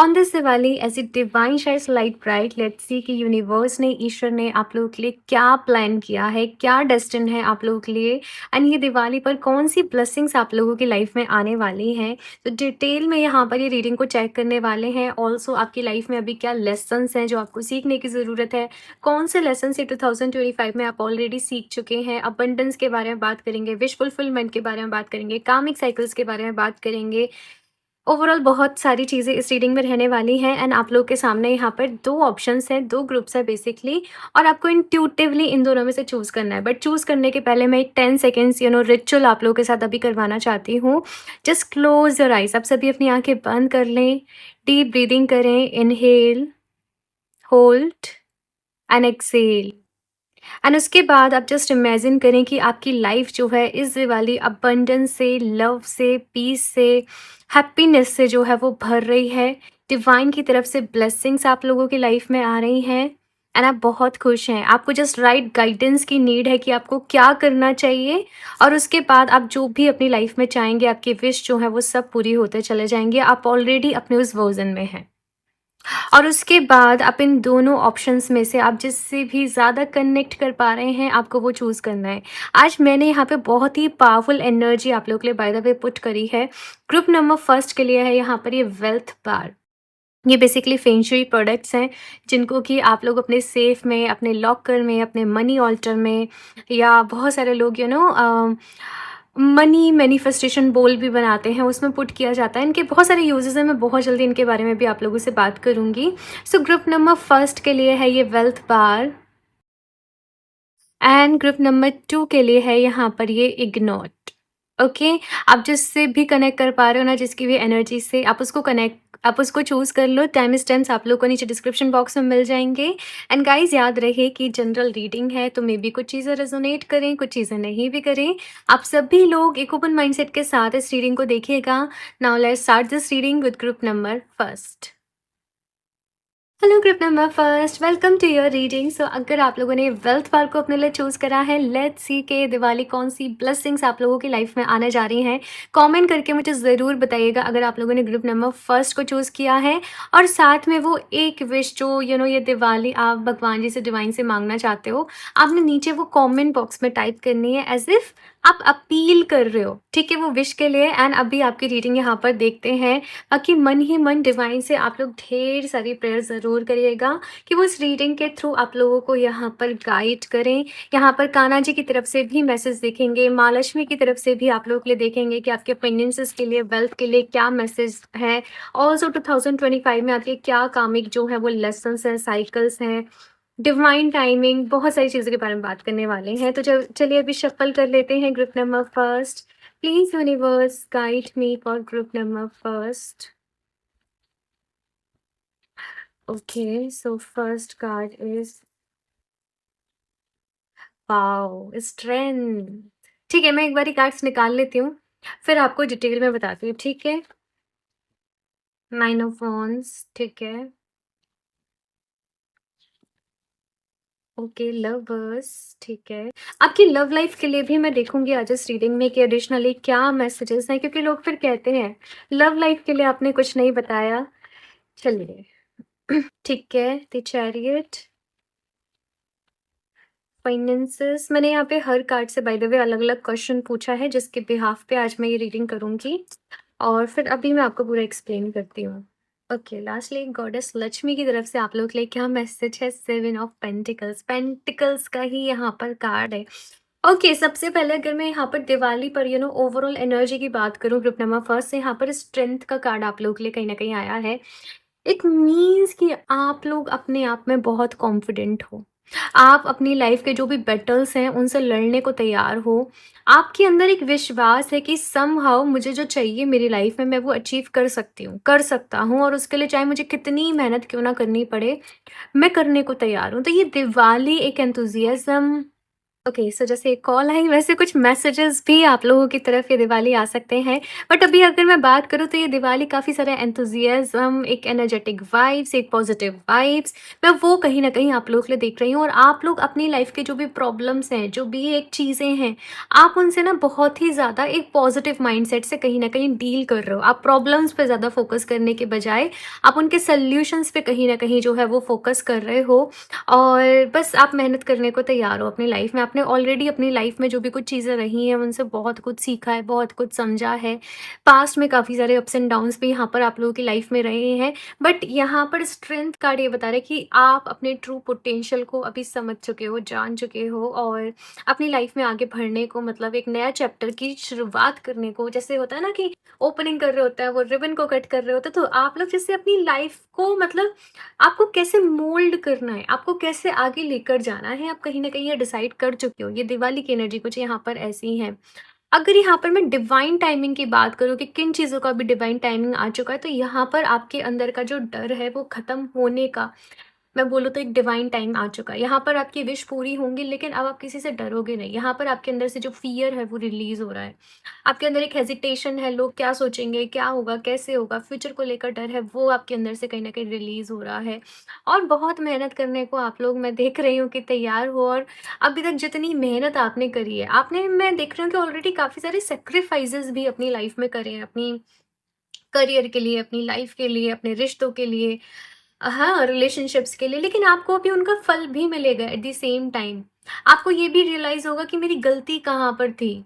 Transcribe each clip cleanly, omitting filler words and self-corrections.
On this Diwali as a divine शाइस light bright, let's see कि universe ने, ईश्वर ने आप लोगों के लिए क्या प्लान किया है, क्या डेस्टिन है आप लोगों के लिए। एंड ये दिवाली पर कौन सी ब्लेसिंग्स आप लोगों की लाइफ में आने वाली हैं, तो डिटेल में यहाँ पर ये रीडिंग को चेक करने वाले हैं। ऑल्सो आपकी लाइफ में अभी क्या लेसन्स हैं जो आपको सीखने की ज़रूरत है, कौन से लेसन से 2025 में आप ऑलरेडी सीख चुके हैं। अबंडेंस के बारे में बात करेंगे, विश फुलफिलमेंट के बारे में बात करेंगे, कामिक साइकिल्स के बारे में बात करेंगे। ओवरऑल बहुत सारी चीज़ें इस रीडिंग में रहने वाली हैं। एंड आप लोग के सामने यहाँ पर 2 ऑप्शंस हैं, 2 ग्रुप्स हैं बेसिकली, और आपको इंट्यूटिवली इन दोनों में से चूज़ करना है। बट चूज़ करने के पहले मैं एक 10 सेकंड्स रिचुअल आप लोगों के साथ अभी करवाना चाहती हूँ। जस्ट क्लोज़ योर आइज़, आप सभी अपनी आँखें बंद कर लें, डीप ब्रीथिंग करें, inhale, hold and exhale. And उसके बाद आप जस्ट इमेजिन करें कि आपकी लाइफ जो है इस दिवाली अबंडेंस से, लव से, पीस से, हैप्पीनेस से जो है वो भर रही है। डिवाइन की तरफ से ब्लेसिंग्स आप लोगों की लाइफ में आ रही हैं एंड आप बहुत खुश हैं। आपको जस्ट राइट गाइडेंस की नीड है कि आपको क्या करना चाहिए, और उसके बाद आप जो भी अपनी लाइफ में चाहेंगे, आपकी विश जो है वो सब पूरी होते चले जाएंगे। आप ऑलरेडी अपने उस वर्जन में हैं। और उसके बाद आप इन दोनों ऑप्शंस में से आप जिससे भी ज़्यादा कनेक्ट कर पा रहे हैं, आपको वो चूज़ करना है। आज मैंने यहाँ पे बहुत ही पावरफुल एनर्जी आप लोगों के लिए बाय द वे पुट करी है। ग्रुप नंबर फर्स्ट के लिए है यहाँ पर ये वेल्थ बार। ये बेसिकली फेंगशुई प्रोडक्ट्स हैं जिनको कि आप लोग अपने सेफ में, अपने लॉकर में, अपने मनी ऑल्टर में, या बहुत सारे लोग मनी मैनिफेस्टेशन बोल भी बनाते हैं, उसमें पुट किया जाता है। इनके बहुत सारे यूजेस हैं, मैं बहुत जल्दी इनके बारे में भी आप लोगों से बात करूंगी। सो ग्रुप नंबर फर्स्ट के लिए है ये wealth bar, and group number 2 के लिए है यहाँ पर ये इग्नोट। ओके, आप जिससे भी कनेक्ट कर पा रहे हो ना, जिसकी भी एनर्जी से, आप उसको चूज़ कर लो। टाइम स्टैम्प्स आप लोग को नीचे डिस्क्रिप्शन बॉक्स में मिल जाएंगे। एंड गाइज याद रहे कि जनरल रीडिंग है, तो मे बी कुछ चीज़ें रेजोनेट करें, कुछ चीज़ें नहीं भी करें। आप सभी लोग एक ओपन माइंडसेट के साथ इस रीडिंग को देखिएगा। Now let's start this reading with group number first. Hello group number first, welcome to your reading. So अगर आप लोगों ने वेल्थ पार को अपने लिए चूज़ करा है, लेट्स सी के दिवाली कौन सी ब्लेसिंग्स आप लोगों की लाइफ में आने जा रही हैं। कमेंट करके मुझे ज़रूर बताइएगा अगर आप लोगों ने ग्रुप नंबर फर्स्ट को चूज़ किया है। और साथ में वो एक विश जो ये दिवाली आप भगवान जी से, डिवाइन से मांगना चाहते हो, आपने नीचे वो कॉमेंट बॉक्स में टाइप करनी है, एज इफ़ आप अपील कर रहे हो, ठीक है, वो विश के लिए। एंड अभी आपकी रीडिंग यहाँ पर देखते हैं। बाकी मन ही मन डिवाइन से आप लोग ढेर सारी प्रेयर ज़रूर करिएगा कि वो इस रीडिंग के थ्रू आप लोगों को यहाँ पर गाइड करें। यहाँ पर कान्हा जी की तरफ से भी मैसेज देखेंगे, माँ लक्ष्मी की तरफ से भी आप लोगों के लिए देखेंगे कि आपके फाइनेंसेस के लिए, वेल्थ के लिए क्या मैसेज है। ऑल्सो 2025 में आपके क्या कामिक जो है वो लेसन्स हैं, साइकिल्स हैं, डिवाइन टाइमिंग, बहुत सारी चीज़ों के बारे में बात करने वाले हैं। तो चलिए अभी शफल कर लेते हैं group number first. Please universe guide me for group number first. Okay, so first card is wow, strength. ठीक है, मैं एक बारी कार्ड्स निकाल लेती हूँ, फिर आपको डिटेल में बताती हूँ, ठीक है। 9 ऑफ वॉन्ड्स, ठीक है। ओके, लवर्स, ठीक है। आपकी लव लाइफ के लिए भी मैं देखूंगी आज इस रीडिंग में कि एडिशनली क्या मैसेजेस हैं, क्योंकि लोग फिर कहते हैं लव लाइफ के लिए आपने कुछ नहीं बताया। चलिए ठीक है, द चैरियट, फाइनेंसेस। मैंने यहाँ पे हर कार्ड से बाय द वे अलग अलग क्वेश्चन पूछा है, जिसके बिहाफ पे आज मैं ये रीडिंग करूंगी, और फिर अभी मैं आपको पूरा एक्सप्लेन करती हूँ। ओके, लास्टली गॉडेस लक्ष्मी की तरफ से आप लोग के लिए क्या मैसेज है। 7 ऑफ पेंटिकल्स, पेंटिकल्स का ही यहाँ पर कार्ड है। ओके, सबसे पहले अगर मैं यहाँ पर दिवाली पर ओवरऑल एनर्जी की बात करूँ, ग्रुप नंबर फर्स्ट से यहाँ पर स्ट्रेंथ का कार्ड आप लोग के लिए कहीं ना कहीं आया है। इट मीन्स कि आप लोग अपने आप में बहुत कॉन्फिडेंट हो। आप अपनी लाइफ के जो भी बैटल्स हैं उनसे लड़ने को तैयार हो। आपके अंदर एक विश्वास है कि समहाउ मुझे जो चाहिए मेरी लाइफ में, मैं वो अचीव कर सकती हूँ, कर सकता हूँ, और उसके लिए चाहे मुझे कितनी मेहनत क्यों ना करनी पड़े, मैं करने को तैयार हूँ। तो ये दिवाली एक एंथुजियाज्म, ओके, सो जैसे कॉल आई, वैसे कुछ मैसेजेस भी आप लोगों की तरफ ये दिवाली आ सकते हैं। बट अभी अगर मैं बात करूँ तो ये दिवाली काफ़ी सारा एंथुजियाज्म, एक एनर्जेटिक वाइब्स, एक पॉजिटिव वाइब्स, मैं वो कहीं ना कहीं आप लोगों के लिए देख रही हूँ। और आप लोग अपनी लाइफ के जो भी प्रॉब्लम्स हैं, जो भी एक चीज़ें हैं, आप उनसे ना बहुत ही ज़्यादा एक पॉजिटिव माइंडसेट से कहीं ना कहीं डील कर रहे हो। आप प्रॉब्लम्स पे ज़्यादा फोकस करने के बजाय आप उनके सल्यूशंस पे कहीं ना कहीं जो है वो फोकस कर रहे हो। और बस आप मेहनत करने को तैयार हो अपनी लाइफ में। आपने ऑलरेडी अपनी लाइफ में जो भी कुछ चीज़ें रही हैं, उनसे बहुत कुछ सीखा है, बहुत कुछ समझा है। पास्ट में काफ़ी सारे अप्स एंड डाउन्स भी यहाँ पर आप लोगों की लाइफ में रहे हैं। बट यहाँ पर स्ट्रेंथ कार्ड ये बता रहा है कि आप अपने ट्रू पोटेंशियल को अभी समझ चुके हो, जान चुके हो, और अपनी लाइफ में आगे बढ़ने को, मतलब एक नया चैप्टर की शुरुआत करने को, जैसे होता है ना कि ओपनिंग कर रहे होता है, वो रिबन को कट कर रहे होते हैं, तो आप लोग जैसे अपनी लाइफ को, मतलब आपको कैसे मोल्ड करना है, आपको कैसे आगे लेकर जाना है, आप कहीं न कहीं ये डिसाइड कर चुके हो। ये दिवाली की एनर्जी कुछ यहाँ पर ऐसी है। अगर यहाँ पर मैं डिवाइन टाइमिंग की बात करूँ कि किन चीज़ों का अभी डिवाइन टाइमिंग आ चुका है, तो यहाँ पर आपके अंदर का जो डर है वो ख़त्म होने का, मैं बोलूँ तो एक डिवाइन टाइम आ चुका है। यहाँ पर आपकी विश पूरी होंगी, लेकिन अब आप किसी से डरोगे नहीं। यहाँ पर आपके अंदर से जो फ़ियर है वो रिलीज़ हो रहा है। आपके अंदर एक हेजिटेशन है, लोग क्या सोचेंगे, क्या होगा, कैसे होगा, फ्यूचर को लेकर डर है, वो आपके अंदर से कहीं न कहीं रिलीज़ हो रहा है। और बहुत मेहनत करने को आप लोग, मैं देख रही हूँ कि तैयार हो। और अभी तक जितनी मेहनत आपने करी है, आपने, मैं देख रही हूँ कि ऑलरेडी काफ़ी सारे सैक्रिफाइसेज़ भी अपनी लाइफ़ में करे हैं, अपनी करियर के लिए, अपनी लाइफ़ के लिए, अपने रिश्तों के लिए, हाँ, रिलेशनशिप्स के लिए। लेकिन आपको अभी उनका फल भी मिलेगा एट द सेम टाइम। आपको ये भी रियलाइज़ होगा कि मेरी गलती कहाँ पर थी,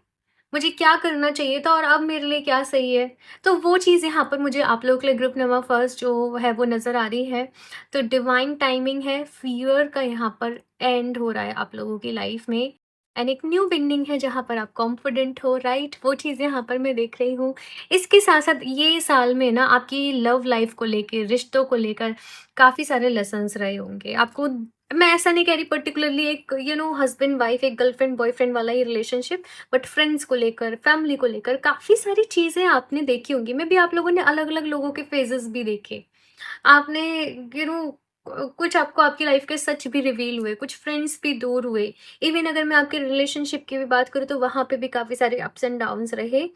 मुझे क्या करना चाहिए था और अब मेरे लिए क्या सही है। तो वो चीज़ यहाँ पर मुझे आप लोगों के लिए ग्रुप नंबर फर्स्ट जो है वो नज़र आ रही है। तो डिवाइन टाइमिंग है, फ़ियर का यहाँ पर एंड हो रहा है आप लोगों की लाइफ़ में, एंड एक न्यू बिगिनिंग है जहाँ पर आप कॉन्फिडेंट हो, राइट? वो चीज़ यहाँ पर मैं देख रही हूँ। इसके साथ-साथ ये साल में ना आपकी लव लाइफ़ को लेके, रिश्तों को लेकर काफ़ी सारे लेसन्स रहे होंगे। आपको, मैं ऐसा नहीं कह रही पर्टिकुलरली एक हस्बैंड वाइफ, एक गर्लफ्रेंड बॉयफ्रेंड वाला ही रिलेशनशिप, बट फ्रेंड्स को लेकर, फैमिली को लेकर काफ़ी सारी चीज़ें आपने देखी होंगी। मे बी आप लोगों ने अलग-अलग लोगों के फेजेस भी देखे। आपने यू नो कुछ आपको आपकी लाइफ के सच भी रिवील हुए, कुछ फ्रेंड्स भी दूर हुए। इवन अगर मैं आपके रिलेशनशिप की भी बात करूँ तो वहाँ पे भी काफ़ी सारे अप्स एंड डाउन्स रहे।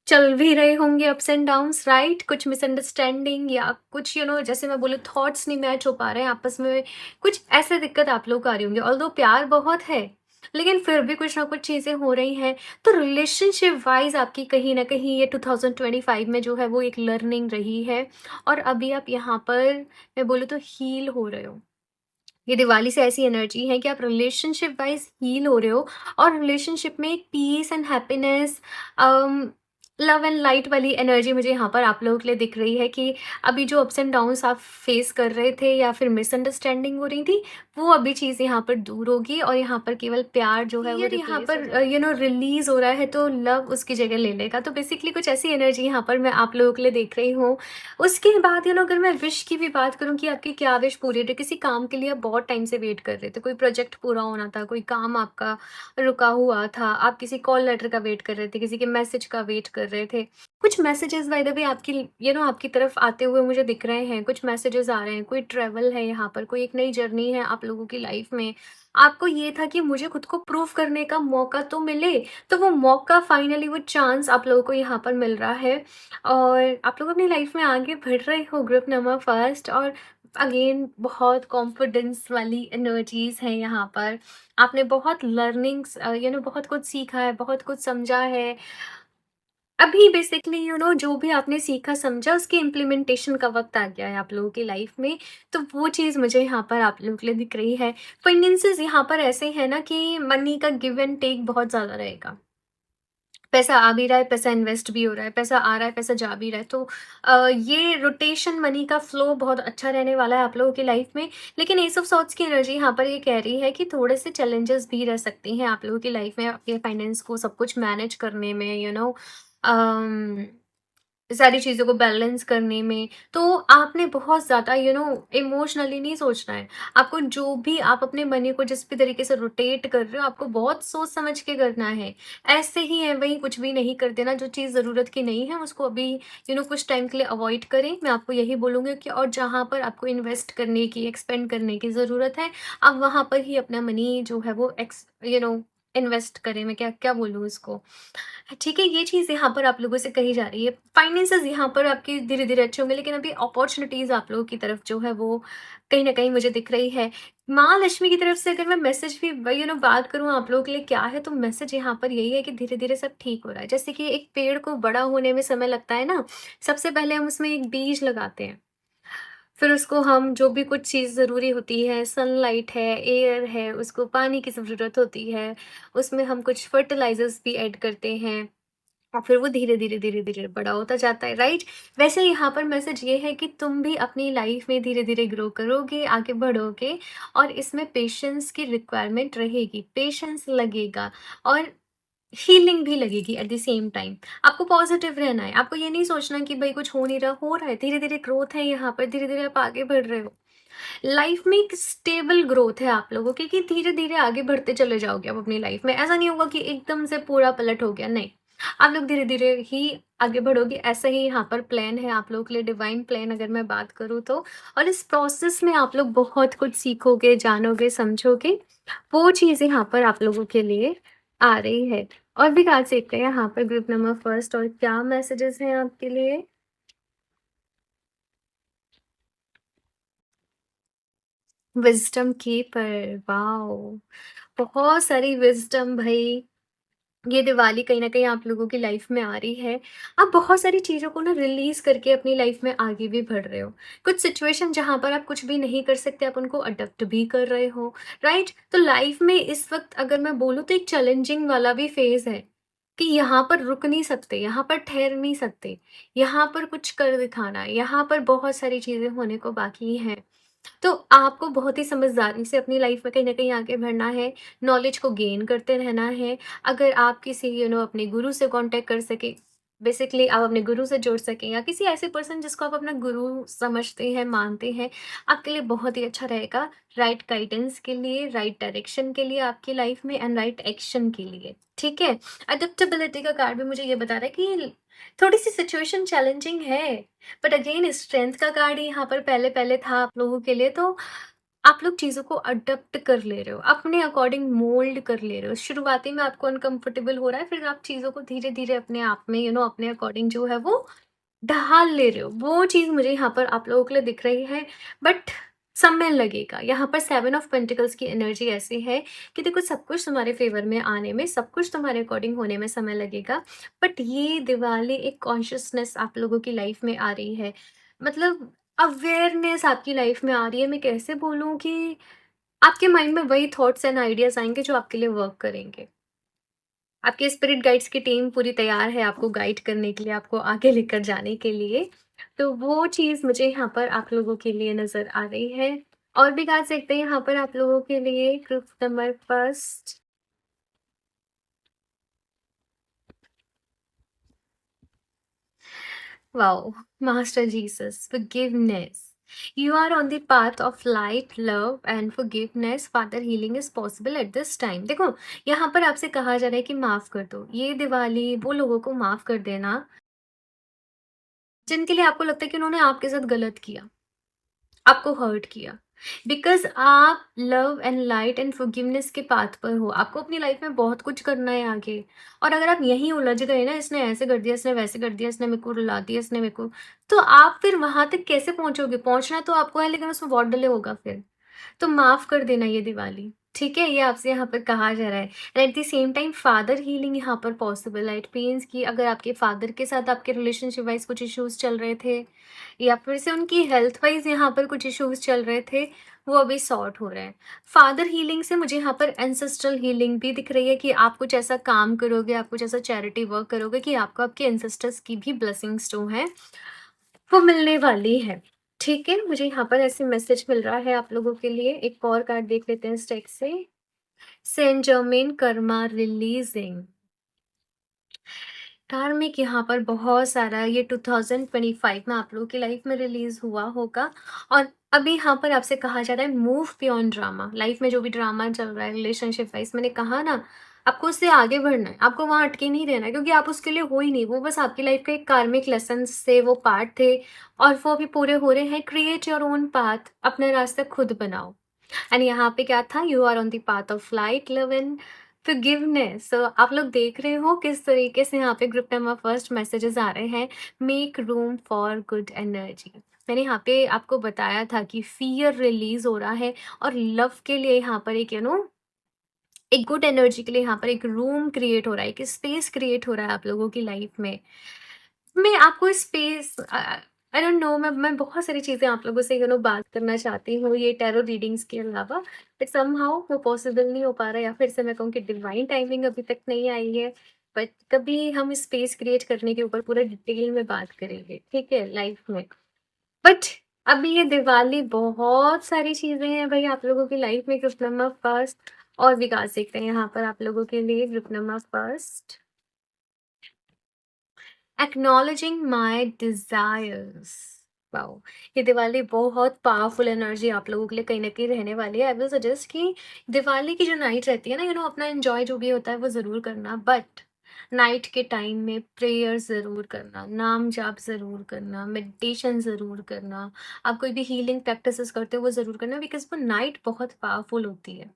चल भी रहे होंगे अप्स एंड डाउन्स, राइट? कुछ मिसअंडरस्टैंडिंग या कुछ जैसे मैं बोलूँ थॉट्स नहीं मैच हो पा रहे हैं आपस में, कुछ ऐसे दिक्कत आप लोग को आ रही होंगी। ऑल्दो प्यार बहुत है, लेकिन फिर भी कुछ ना कुछ चीज़ें हो रही हैं। तो रिलेशनशिप वाइज़ आपकी कहीं न कहीं ये 2025 में जो है वो एक लर्निंग रही है। और अभी आप यहाँ पर, मैं बोलूँ तो हील हो रहे हो। ये दिवाली से ऐसी एनर्जी है कि आप रिलेशनशिप वाइज़ हील हो रहे हो। और रिलेशनशिप में एक peace and happiness, love and light वाली एनर्जी मुझे यहाँ पर आप लोगों के लिए दिख रही है कि अभी जो अप्स एंड डाउन्स आप फेस कर रहे थे या फिर मिसअंडरस्टैंडिंग हो रही थी, वो अभी चीज़ यहाँ पर दूर होगी और यहाँ पर केवल प्यार जो है वो यहाँ पर रिलीज हो रहा है, तो लव उसकी जगह ले लेगा। तो बेसिकली कुछ ऐसी एनर्जी यहाँ पर मैं आप लोगों के लिए देख रही हूँ। उसके बाद अगर मैं विश की भी बात करूँ कि आपकी क्या विश पूरी रही, किसी काम के लिए आप बहुत टाइम से वेट कर रहे थे, कोई प्रोजेक्ट पूरा होना था, कोई काम आपका रुका हुआ था, आप किसी कॉल लेटर का वेट कर रहे थे, किसी के मैसेज का वेट कर रहे थे। कुछ मैसेजेस बाय द वे आपकी आपकी तरफ आते हुए मुझे दिख रहे हैं, कुछ मैसेजेस आ रहे हैं, कोई ट्रैवल है यहाँ पर, कोई एक नई जर्नी है आप लोगों की लाइफ में। आपको ये था कि मुझे खुद को प्रूव करने का मौका तो मिले, तो वो मौका फाइनली, वो चांस आप लोगों को यहाँ पर मिल रहा है। और आप लोग अपनी लाइफ में आगे बढ़ रहे हो, ग्रुप नंबर फर्स्ट। और अगेन बहुत कॉन्फिडेंस वाली एनर्जीज हैं यहाँ पर। आपने बहुत लर्निंग्स बहुत कुछ सीखा है, बहुत कुछ समझा है। अभी बेसिकली जो भी आपने सीखा समझा, उसके इम्प्लीमेंटेशन का वक्त आ गया है आप लोगों की लाइफ में। तो वो चीज़ मुझे यहाँ पर आप लोगों के लिए दिख रही है। फाइनेंसेस यहाँ पर ऐसे हैं ना कि मनी का गिव एंड टेक बहुत ज़्यादा रहेगा। पैसा आ भी रहा है, पैसा इन्वेस्ट भी हो रहा है, पैसा आ रहा है, पैसा जा भी रहा है। तो ये रोटेशन मनी का फ्लो बहुत अच्छा रहने वाला है आप लोगों की लाइफ में। लेकिन एस ऑफ सॉर्ट्स की एनर्जी यहाँ पर ये कह रही है कि थोड़े से चैलेंजेस भी रह सकते हैं आप लोगों की लाइफ में, आपके फाइनेंस को सब कुछ मैनेज करने में। सारी चीज़ों को बैलेंस करने में, तो आपने बहुत ज़्यादा इमोशनली नहीं सोचना है। आपको जो भी आप अपने मनी को जिस भी तरीके से रोटेट कर रहे हो, आपको बहुत सोच समझ के करना है। ऐसे ही है वही कुछ भी नहीं कर देना, जो चीज़ ज़रूरत की नहीं है उसको अभी कुछ टाइम के लिए अवॉइड करें। मैं आपको यही बोलूँगी कि और जहाँ पर आपको इन्वेस्ट करने की, एक्सपेंड करने की ज़रूरत है, आप वहाँ पर ही अपना मनी जो है वो इन्वेस्ट करें। मैं क्या क्या बोलूँ उसको? ठीक है, ये चीज़ यहाँ पर आप लोगों से कही जा रही है। फाइनेंसेस यहाँ पर आपके धीरे-धीरे अच्छे होंगे, लेकिन अभी अपॉर्च्युनिटीज़ आप लोगों की तरफ जो है वो कहीं न कहीं मुझे दिख रही है। माँ लक्ष्मी की तरफ से अगर मैं मैसेज भी बात करूँ आप लोगों के लिए क्या है, तो मैसेज यहाँ पर यही है कि धीरे-धीरे सब ठीक हो रहा है। जैसे कि एक पेड़ को बड़ा होने में समय लगता है ना, सबसे पहले हम उसमें एक बीज लगाते हैं। फिर उसको हम जो भी कुछ चीज़ ज़रूरी होती है, सनलाइट है, एयर है, उसको पानी की ज़रूरत होती है, उसमें हम कुछ फर्टिलाइज़र्स भी ऐड करते हैं। और फिर वो धीरे-धीरे, धीरे-धीरे बड़ा होता जाता है, राइट? वैसे यहाँ पर मैसेज ये है कि तुम भी अपनी लाइफ में धीरे-धीरे ग्रो करोगे, आगे बढ़ोगे और इसमें पेशेंस की रिक्वायरमेंट रहेगी, पेशेंस लगेगा और हीलिंग भी लगेगी एट द सेम टाइम। आपको पॉजिटिव रहना है, आपको ये नहीं सोचना कि भई कुछ हो नहीं रहा, हो रहा है, धीरे-धीरे ग्रोथ है यहाँ पर, धीरे-धीरे आप आगे बढ़ रहे हो। लाइफ में एक स्टेबल ग्रोथ है आप लोगों की कि धीरे-धीरे आगे बढ़ते चले जाओगे आप अपनी लाइफ में। ऐसा नहीं होगा कि एकदम से पूरा पलट हो गया, नहीं। आप लोग धीरे-धीरे ही आगे बढ़ोगे, ऐसा ही यहाँ पर प्लान है आप लोगों के लिए, डिवाइन प्लान अगर मैं बात करूँ तो। और इस प्रोसेस में आप लोग बहुत कुछ सीखोगे, जानोगे, समझोगे। वो चीज़ यहाँ पर आप लोगों के लिए आ रही है। और भी कार्ड देखते हैं यहाँ पर ग्रुप नंबर फर्स्ट और क्या मैसेजेस हैं आपके लिए? Wisdom keeper, wow! बहुत सारी विज़डम भई, ये दिवाली कहीं न कहीं आप लोगों की लाइफ़ में आ रही है। आप बहुत सारी चीज़ों को ना रिलीज़ करके अपनी लाइफ़ में आगे भी बढ़ रहे हो। कुछ सिचुएशन जहाँ पर आप कुछ भी नहीं कर सकते, आप उनको अडॉप्ट भी कर रहे हो, राइट? तो लाइफ़ में इस वक़्त अगर मैं बोलूँ तो एक चैलेंजिंग वाला भी फ़ेज़ है, कि यहाँ पर रुक नहीं सकते, यहाँ पर ठहर नहीं सकते, यहाँ पर कुछ कर दिखाना है, यहाँ पर बहुत सारी चीज़ें होने को बाकी हैं। तो आपको बहुत ही समझदारी से अपनी लाइफ में कहीं न कहीं आगे बढ़ना है, नॉलेज को गेन करते रहना है। अगर आप किसी अपने गुरु से कॉन्टैक्ट कर सकें, बेसिकली आप अपने गुरु से जुड़ सकें या किसी ऐसे पर्सन जिसको आप अपना गुरु समझते हैं, मानते हैं, आपके लिए बहुत ही अच्छा रहेगा। राइट गाइडेंस के लिए, राइट डायरेक्शन के लिए आपकी लाइफ में एंड राइट एक्शन के लिए, ठीक है? एडप्टेबिलिटी का कार्ड भी मुझे ये बता रहा है कि थोड़ी-सी सिचुएशन चैलेंजिंग है। बट अगेन स्ट्रेंथ का कार्ड ही यहाँ पर पहले-पहले था आप लोगों के लिए, तो आप लोग चीज़ों को अडॉप्ट कर ले रहे हो, अपने अकॉर्डिंग मोल्ड कर ले रहे हो। शुरुआती में आपको अनकंफर्टेबल हो रहा है, फिर आप चीज़ों को धीरे-धीरे अपने आप में अपने अकॉर्डिंग जो है वो ढाल ले रहे हो। वो चीज़ मुझे यहाँ पर आप लोगों के लिए दिख रही है, बट समय लगेगा। यहाँ पर 7 ऑफ पेंटिकल्स की एनर्जी ऐसी है कि देखो सब कुछ तुम्हारे फ़ेवर में आने में, सब कुछ तुम्हारे अकॉर्डिंग होने में समय लगेगा। बट ये दिवाली एक कॉन्शसनेस आप लोगों की लाइफ़ में आ रही है। मतलब अवेयरनेस आपकी लाइफ़ में आ रही है। मैं कैसे बोलूँ कि आपके माइंड में वही थॉट्स एंड आइडियाज़ आएँगे जो आपके लिए वर्क करेंगे। आपके स्पिरिट गाइड्स की टीम पूरी तैयार है आपको गाइड करने के लिए, आपको आगे लेकर जाने के लिए। तो वो चीज़ मुझे यहाँ पर आप लोगों के लिए नज़र आ रही है। और भी कार्ड्स देखते हैं यहाँ पर आप लोगों के लिए group number first. Wow! Master Jesus, forgiveness. You are on the path of light, love and forgiveness. Father healing is possible at this time. देखो, यहाँ पर आपसे कहा जा रहा है कि माफ़ कर दो। ये दिवाली वो लोगों को माफ़ कर देना जिनके लिए आपको लगता है कि उन्होंने आपके साथ गलत किया, आपको हर्ट किया। बिकॉज़ आप love and light and forgiveness के पाथ पर हो। आपको अपनी लाइफ में बहुत कुछ करना है आगे। और अगर आप यहीं उलझ गए ना, इसने ऐसे कर दिया, इसने वैसे कर दिया, इसने मेरे को रुला दिया, इसने मेरे को, तो आप फिर वहाँ तक कैसे पहुँचोगे? पहुँचना तो आपको है, लेकिन उसमें बहुत डिले होगा फिर। तो माफ़ कर देना ये दिवाली, ठीक है? ये आपसे यहाँ पर कहा जा रहा है। And at the same time father healing यहाँ पर पॉसिबल है। इट मीन्स कि अगर आपके फादर के साथ आपके रिलेशनशिप वाइज़ कुछ इश्यूज़ चल रहे थे या फिर से उनकी हेल्थ वाइज़ यहाँ पर कुछ इश्यूज़ चल रहे थे, वो अभी सॉर्ट हो रहे हैं। फादर हीलिंग से मुझे यहाँ पर एंसेस्ट्रल हीलिंग भी दिख रही है कि आप कुछ ऐसा काम करोगे, आप कुछ ऐसा चैरिटी वर्क करोगे कि आपको आपके एंसेस्टर्स की भी ब्लेसिंग्स जो हैं वो मिलने वाली है। ठीक है, मुझे यहाँ पर ऐसे मैसेज मिल रहा है आप लोगों के लिए। एक और कार्ड देख लेते हैं इस डेक से। Saint Germain karma releasing. Karmic यहाँ पर बहुत सारा ये 2025 में आप लोगों की लाइफ में रिलीज हुआ होगा। और अभी यहाँ पर आपसे कहा जा रहा है मूव बियॉन्ड ड्रामा। लाइफ में जो भी ड्रामा चल रहा है रिलेशनशिप वाइज, मैंने कहा ना, आपको उससे आगे बढ़ना है, आपको वहां अटके नहीं रहना है, क्योंकि आप उसके लिए हो ही नहीं, वो बस आपकी लाइफ का एक कार्मिक लेसन से वो पार्ट थे और वो अभी पूरे हो रहे हैं। क्रिएट योर ओन पाथ, अपना रास्ता खुद बनाओ। एंड यहाँ पे क्या था, you are on the path of light, love and forgiveness. So आप लोग देख रहे हो किस तरीके से यहाँ पे ग्रुप नंबर फर्स्ट मैसेजेस आ रहे हैं। Make room for good energy. मैंने यहाँ पे आपको बताया था कि फियर रिलीज हो रहा है और लव के लिए यहाँ पर एक एक गुड एनर्जी के लिए यहाँ पर एक रूम क्रिएट हो रहा है, एक स्पेस क्रिएट हो रहा है आप लोगों की लाइफ में। मैं आपको स्पेस आई डोंट नो, मैं बहुत सारी चीज़ें आप लोगों से बात करना चाहती हूँ ये टैरो रीडिंग्स के अलावा, बट समहाउ वो पॉसिबल नहीं हो पा रहा है, या फिर से मैं कहूँ कि डिवाइन टाइमिंग अभी तक नहीं आई है। बट कभी हम स्पेस क्रिएट करने के ऊपर पूरा डिटेल में बात करेंगे, ठीक है, लाइफ में। बट अभी ये दिवाली बहुत सारी चीज़ें हैं भाई आप लोगों की लाइफ में। ग्रुप नंबर फर्स्ट और विकास देखते हैं यहाँ पर आप लोगों के लिए। Group number first, acknowledging my desires. Wow, ये दिवाली बहुत पावरफुल एनर्जी आप लोगों के लिए कहीं ना कहीं रहने वाली है। आई विल सजेस्ट कि दिवाली की जो नाइट रहती है ना, अपना एंजॉय जो भी होता है वो ज़रूर करना, बट नाइट के टाइम में प्रेयर ज़रूर करना, नाम जाप ज़रूर करना, मेडिटेशन ज़रूर करना। आप कोई भी हीलिंग प्रैक्टिसेस करते हो वो ज़रूर करना, बिकॉज वो नाइट बहुत पावरफुल होती है।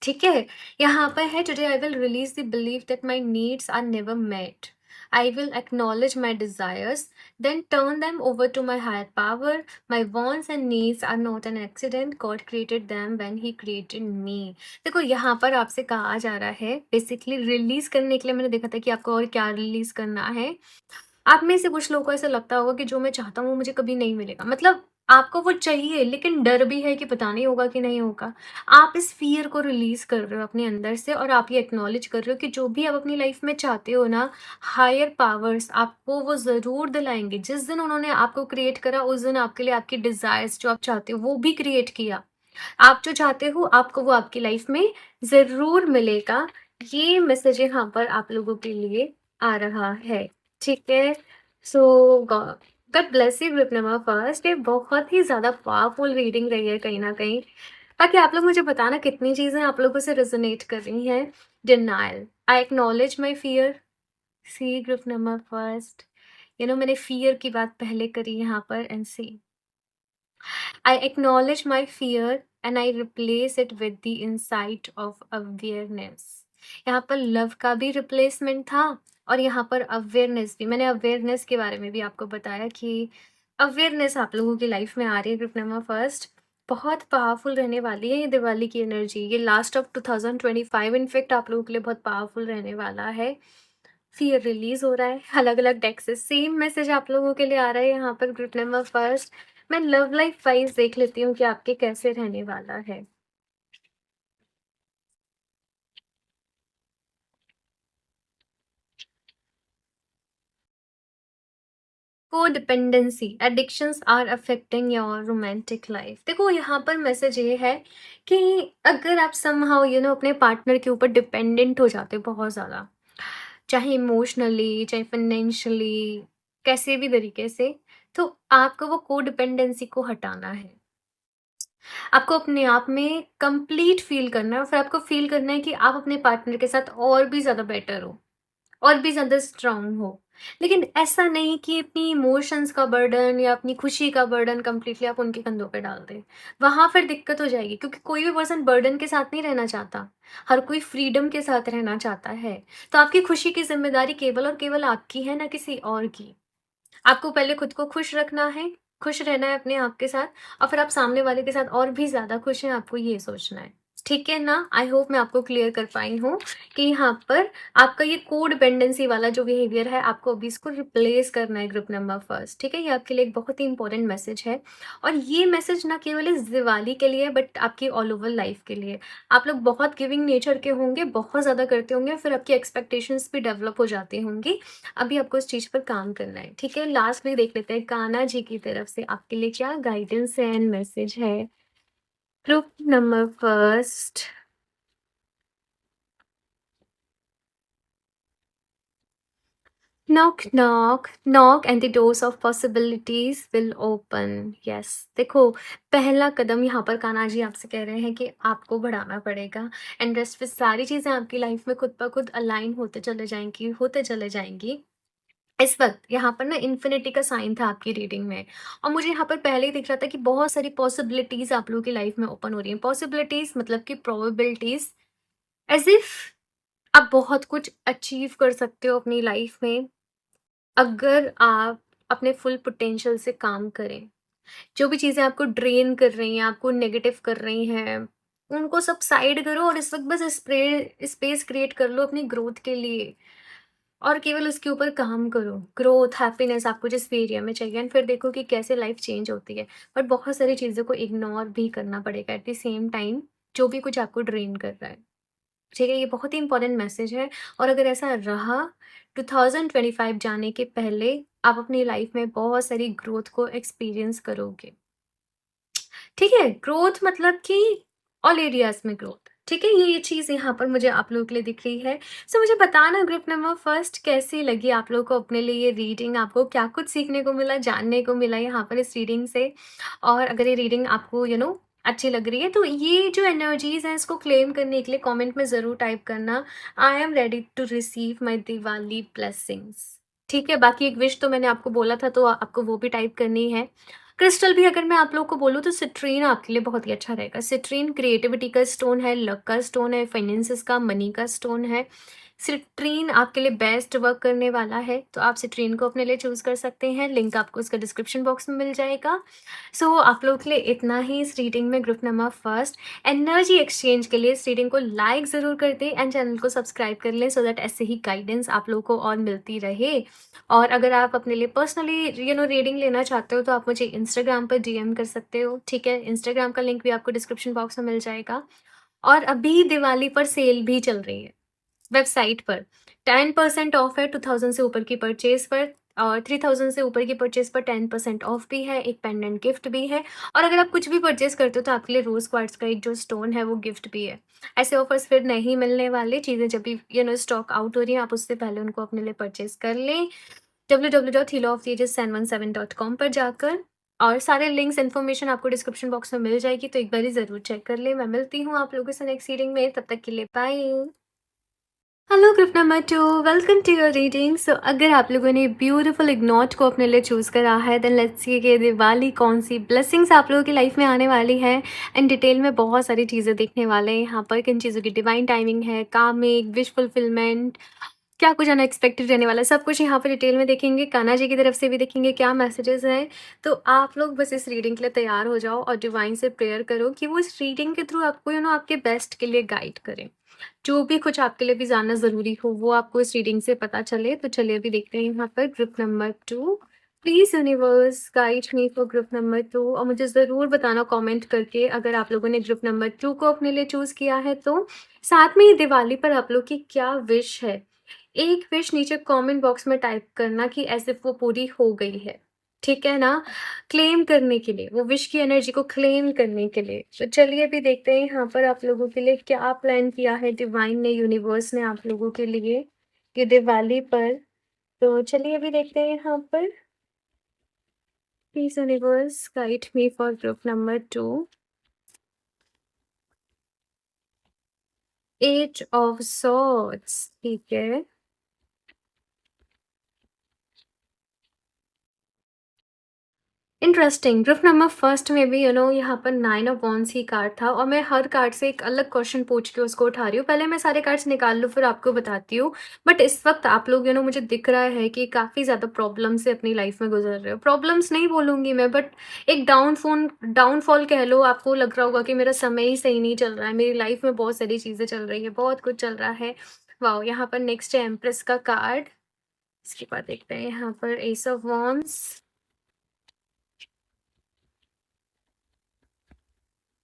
ठीक है, यहाँ पर है, today I will release the believe that my needs are never met. I will acknowledge my desires, then turn them over to my higher power. My wants and needs are not an accident, God created them when he created me. देखो यहाँ पर आपसे कहा जा रहा है basically release करने के लिए। मैंने देखा था कि आपको और क्या रिलीज करना है। आप में से कुछ लोगों को ऐसा लगता होगा कि जो मैं चाहता हूँ वो मुझे कभी नहीं मिलेगा, मतलब आपको वो चाहिए लेकिन डर भी है कि पता नहीं होगा कि नहीं होगा। आप इस फ़ियर को रिलीज़ कर रहे हो अपने अंदर से, और आप ये एक्नॉलेज कर रहे हो कि जो भी आप अपनी लाइफ में चाहते हो ना, हायर पावर्स आपको वो ज़रूर दिलाएँगे। जिस दिन उन्होंने आपको क्रिएट करा उस दिन आपके लिए आपकी डिज़ायर्स जो आप चाहते हो वो भी क्रिएट किया। आप जो चाहते हो आपको वो आपकी लाइफ में ज़रूर मिलेगा। ये मैसेज यहाँ पर आप लोगों के लिए आ रहा है, ठीक है? So God bless you group number first. ये बहुत ही ज़्यादा पावरफुल रीडिंग रही है कहीं न कहीं। बाकी आप लोग मुझे बताना कितनी चीज़ें आप लोगों से रेज़ोनेट कर रही हैं। Denial, I acknowledge my fear. See group number first, मैंने फियर की बात पहले करी यहाँ पर, and see I acknowledge my fear and I replace it with the insight of awareness। यहाँ पर लव का भी रिप्लेसमेंट था और यहाँ पर अवेयरनेस भी। मैंने अवेयरनेस के बारे में भी आपको बताया कि अवेयरनेस आप लोगों की लाइफ में आ रही है। ग्रुप नंबर फर्स्ट बहुत पावरफुल रहने वाली है ये दिवाली की एनर्जी। ये लास्ट ऑफ 2025 इनफेक्ट आप लोगों के लिए बहुत पावरफुल रहने वाला है। फिर रिलीज हो रहा है अलग अलग डेक से, सेम मैसेज आप लोगों के लिए आ रहा है यहाँ पर। ग्रुप नंबर फर्स्ट, मैं लव लाइफ वाइज देख लेती हूँ कि आपके कैसे रहने वाला है। Codependency, addictions are affecting your romantic life. देखो यहाँ पर मैसेज ये है कि अगर आप समहाउ अपने पार्टनर के ऊपर डिपेंडेंट हो जाते हो बहुत ज़्यादा, चाहे इमोशनली चाहे फाइनेंशियली, कैसे भी तरीके से, तो आपको वो कोडिपेंडेंसी को हटाना है। आपको अपने आप में कंप्लीट फ़ील करना है और फिर आपको फ़ील करना है कि आप अपने पार्टनर के साथ और भी ज़्यादा बेटर हो, और भी ज़्यादा स्ट्रॉन्ग हो। लेकिन ऐसा नहीं कि अपनी इमोशंस का बर्डन या अपनी खुशी का बर्डन कंप्लीटली आप उनके कंधों पे डाल दें। वहाँ फिर दिक्कत हो जाएगी, क्योंकि कोई भी पर्सन बर्डन के साथ नहीं रहना चाहता। हर कोई फ्रीडम के साथ रहना चाहता है। तो आपकी खुशी की ज़िम्मेदारी केवल और केवल आपकी है, ना किसी और की। आपको पहले खुद को खुश रखना है, खुश रहना है अपने आप के साथ, और फिर आप सामने वाले के साथ और भी ज़्यादा खुश हैं, आपको ये सोचना है। ठीक है ना? आई होप मैं आपको क्लियर कर पाई हूँ कि यहाँ पर आपका ये कोडिपेंडेंसी वाला जो बिहेवियर है, आपको अभी इसको रिप्लेस करना है ग्रुप नंबर फर्स्ट, ठीक है? ये आपके लिए एक बहुत ही इंपॉर्टेंट मैसेज है, और ये मैसेज ना केवल इस दिवाली के लिए बट आपकी ऑल ओवर लाइफ के लिए। आप लोग बहुत गिविंग नेचर के होंगे, बहुत ज़्यादा करते होंगे, फिर आपकी एक्सपेक्टेशंस भी डेवलप हो जाती होंगी। अभी आपको इस चीज़ पर काम करना है, ठीक है? लास्ट में देख लेते हैं कान्हा जी की तरफ से आपके लिए क्या गाइडेंस है एंड मैसेज है। Group number first, knock knock knock and the doors of possibilities will open. Yes, देखो, पहला कदम यहाँ पर कान्हा जी आपसे कह रहे हैं कि आपको बढ़ाना पड़ेगा, एंड रेस्ट फिर सारी चीजें आपकी लाइफ में खुद ब खुद अलाइन होते चले जाएंगी। इस वक्त यहाँ पर ना इन्फिनिटी का साइन था आपकी रीडिंग में, और मुझे यहाँ पर पहले ही दिख रहा था कि बहुत सारी पॉसिबिलिटीज आप लोगों की लाइफ में ओपन हो रही हैं। पॉसिबिलिटीज मतलब कि प्रोबेबिलिटीज, एज इफ आप बहुत कुछ अचीव कर सकते हो अपनी लाइफ में, अगर आप अपने फुल पोटेंशियल से काम करें। जो भी चीज़ें आपको ड्रेन कर रही हैं, आपको नेगेटिव कर रही हैं, उनको सब साइड करो और इस वक़्त बस स्पेस क्रिएट कर लो अपनी ग्रोथ के लिए, और केवल उसके ऊपर काम करो। ग्रोथ, हैप्पीनेस आपको जिस भी एरिया में चाहिए, एंड फिर देखो कि कैसे लाइफ़ चेंज होती है। बट बहुत सारी चीज़ों को इग्नोर भी करना पड़ेगा एट द सेम टाइम, जो भी कुछ आपको ड्रेन कर रहा है। ठीक है? ये बहुत ही इम्पोर्टेंट मैसेज है, और अगर ऐसा रहा 2025 जाने के पहले, आप अपनी लाइफ में बहुत सारी ग्रोथ को एक्सपीरियंस करोगे। ठीक है? ग्रोथ मतलब कि ऑल एरियाज़ में ग्रोथ। ठीक है? ये चीज़ यहाँ पर मुझे आप लोगों के लिए दिख रही है। सो मुझे बताना ग्रुप नंबर फर्स्ट, कैसी लगी आप लोगों को अपने लिए ये रीडिंग? आपको क्या कुछ सीखने को मिला, जानने को मिला यहाँ पर इस रीडिंग से? और अगर ये रीडिंग आपको अच्छी लग रही है, तो ये जो एनर्जीज़ हैं इसको क्लेम करने के लिए कमेंट में ज़रूर टाइप करना, I am ready to receive my Diwali blessings. ठीक है? बाकी एक विश तो मैंने आपको बोला था, तो आपको वो भी टाइप करनी है। क्रिस्टल भी अगर मैं आप लोग को बोलूँ तो सिट्रीन आपके लिए बहुत ही अच्छा रहेगा। सिट्रीन क्रिएटिविटी का स्टोन है, लक का स्टोन है, फाइनेंसेस का, मनी का स्टोन है। सिट्रीन आपके लिए बेस्ट वर्क करने वाला है, तो आप सिट्रीन को अपने लिए चूज़ कर सकते हैं। लिंक आपको इसका डिस्क्रिप्शन बॉक्स में मिल जाएगा। सो आप लोग के लिए इतना ही इस रीडिंग में। Group number first, energy exchange के लिए इस रीडिंग को लाइक ज़रूर कर दें एंड चैनल को सब्सक्राइब कर लें, सो दैट ऐसे ही गाइडेंस आप लोग को और मिलती रहे। और अगर आप अपने लिए पर्सनली रीडिंग लेना चाहते हो, तो आप मुझे इंस्टाग्राम पर डीएम कर सकते हो। ठीक है? इंस्टाग्राम का लिंक भी आपको डिस्क्रिप्शन बॉक्स में मिल जाएगा। और अभी दिवाली पर सेल भी चल रही है वेबसाइट पर। 10% ऑफ है 2000 से ऊपर की परचेज पर, और 3000 से ऊपर की परचेज पर 10% ऑफ भी है। एक पेंडेंट गिफ्ट भी है, और अगर आप कुछ भी परचेज करते हो तो आपके लिए रोज क्वार्ट्स का एक जो स्टोन है वो गिफ्ट भी है। ऐसे ऑफर्स फिर नहीं मिलने वाले। चीज़ें जब भी स्टॉक आउट हो रही है, आप उससे पहले उनको अपने लिए परचेज कर लें www.healoftheages717.com पर जाकर। और सारे लिंक्स इन्फॉर्मेशन आपको डिस्क्रिप्शन बॉक्स में मिल जाएगी, तो एक बार ज़रूर चेक कर लें। मैं मिलती हूँ आप लोगों से नेक्स्ट रीडिंग में, तब तक के लिए bye. Hello group number 2, welcome to your reading. So अगर आप लोगों ने ब्यूटीफुल इग्नोट को अपने लिए चूज़ करा है, देन लेट्स सी कि दिवाली कौन सी ब्लेसिंग्स आप लोगों की लाइफ में आने वाली है। एंड डिटेल में बहुत सारी चीज़ें देखने वाले हैं यहाँ पर, किन चीज़ों की डिवाइन टाइमिंग है, कामिक, विश फुलफिलमेंट, क्या कुछ अनएक्सपेक्टेड रहने वाला है, सब कुछ यहाँ पर डिटेल में देखेंगे। कान्हा जी की तरफ से भी देखेंगे क्या मैसेजेस हैं। तो आप लोग बस इस रीडिंग के लिए तैयार हो जाओ और डिवाइन से प्रेयर करो कि वो इस रीडिंग के थ्रू आपको आपके बेस्ट के लिए गाइड करें। जो भी कुछ आपके लिए भी जानना ज़रूरी हो, वो आपको इस रीडिंग से पता चले। तो चलिए अभी देखते हैं यहाँ पर group number 2। Please universe guide me for group number 2, और मुझे ज़रूर बताना कमेंट करके अगर आप लोगों ने ग्रुप नंबर 2 को अपने लिए चूज़ किया है तो। साथ में ही दिवाली पर आप लोग की क्या विश है? एक विश नीचे कमेंट बॉक्स में टाइप करना कि एज़ इफ वो पूरी हो गई है। ठीक है ना? क्लेम करने के लिए, वो विश की एनर्जी को क्लेम करने के लिए। तो चलिए अभी देखते हैं यहाँ पर आप लोगों के लिए क्या प्लान किया है डिवाइन ने, यूनिवर्स ने आप लोगों के लिए ये दिवाली पर। तो चलिए अभी देखते हैं यहाँ पर। Please universe guide me for group number 2। Eight of swords, ठीक है। इंटरेस्टिंग। ग्रुप नंबर फर्स्ट में भी यहाँ पर 9 ऑफ वॉन्ड्स ही कार्ड था, और मैं हर कार्ड से एक अलग क्वेश्चन पूछ के उसको उठा रही हूँ। पहले मैं सारे कार्ड्स निकाल लूँ फिर आपको बताती हूँ। बट इस वक्त आप लोग मुझे दिख रहा है कि काफ़ी ज़्यादा प्रॉब्लम से अपनी लाइफ में गुजर रहे हो। प्रॉब्लम्स नहीं बोलूँगी मैं, बट एक डाउनफॉल कह लो। आपको लग रहा होगा कि मेरा समय ही सही नहीं चल रहा है, मेरी लाइफ में बहुत सारी चीज़ें चल रही है, बहुत कुछ चल रहा है। वाओ, यहाँ पर नेक्स्ट है एम्प्रेस का कार्ड। इसके बाद देखते हैं यहाँ पर एस ऑफ वॉन्ड्स,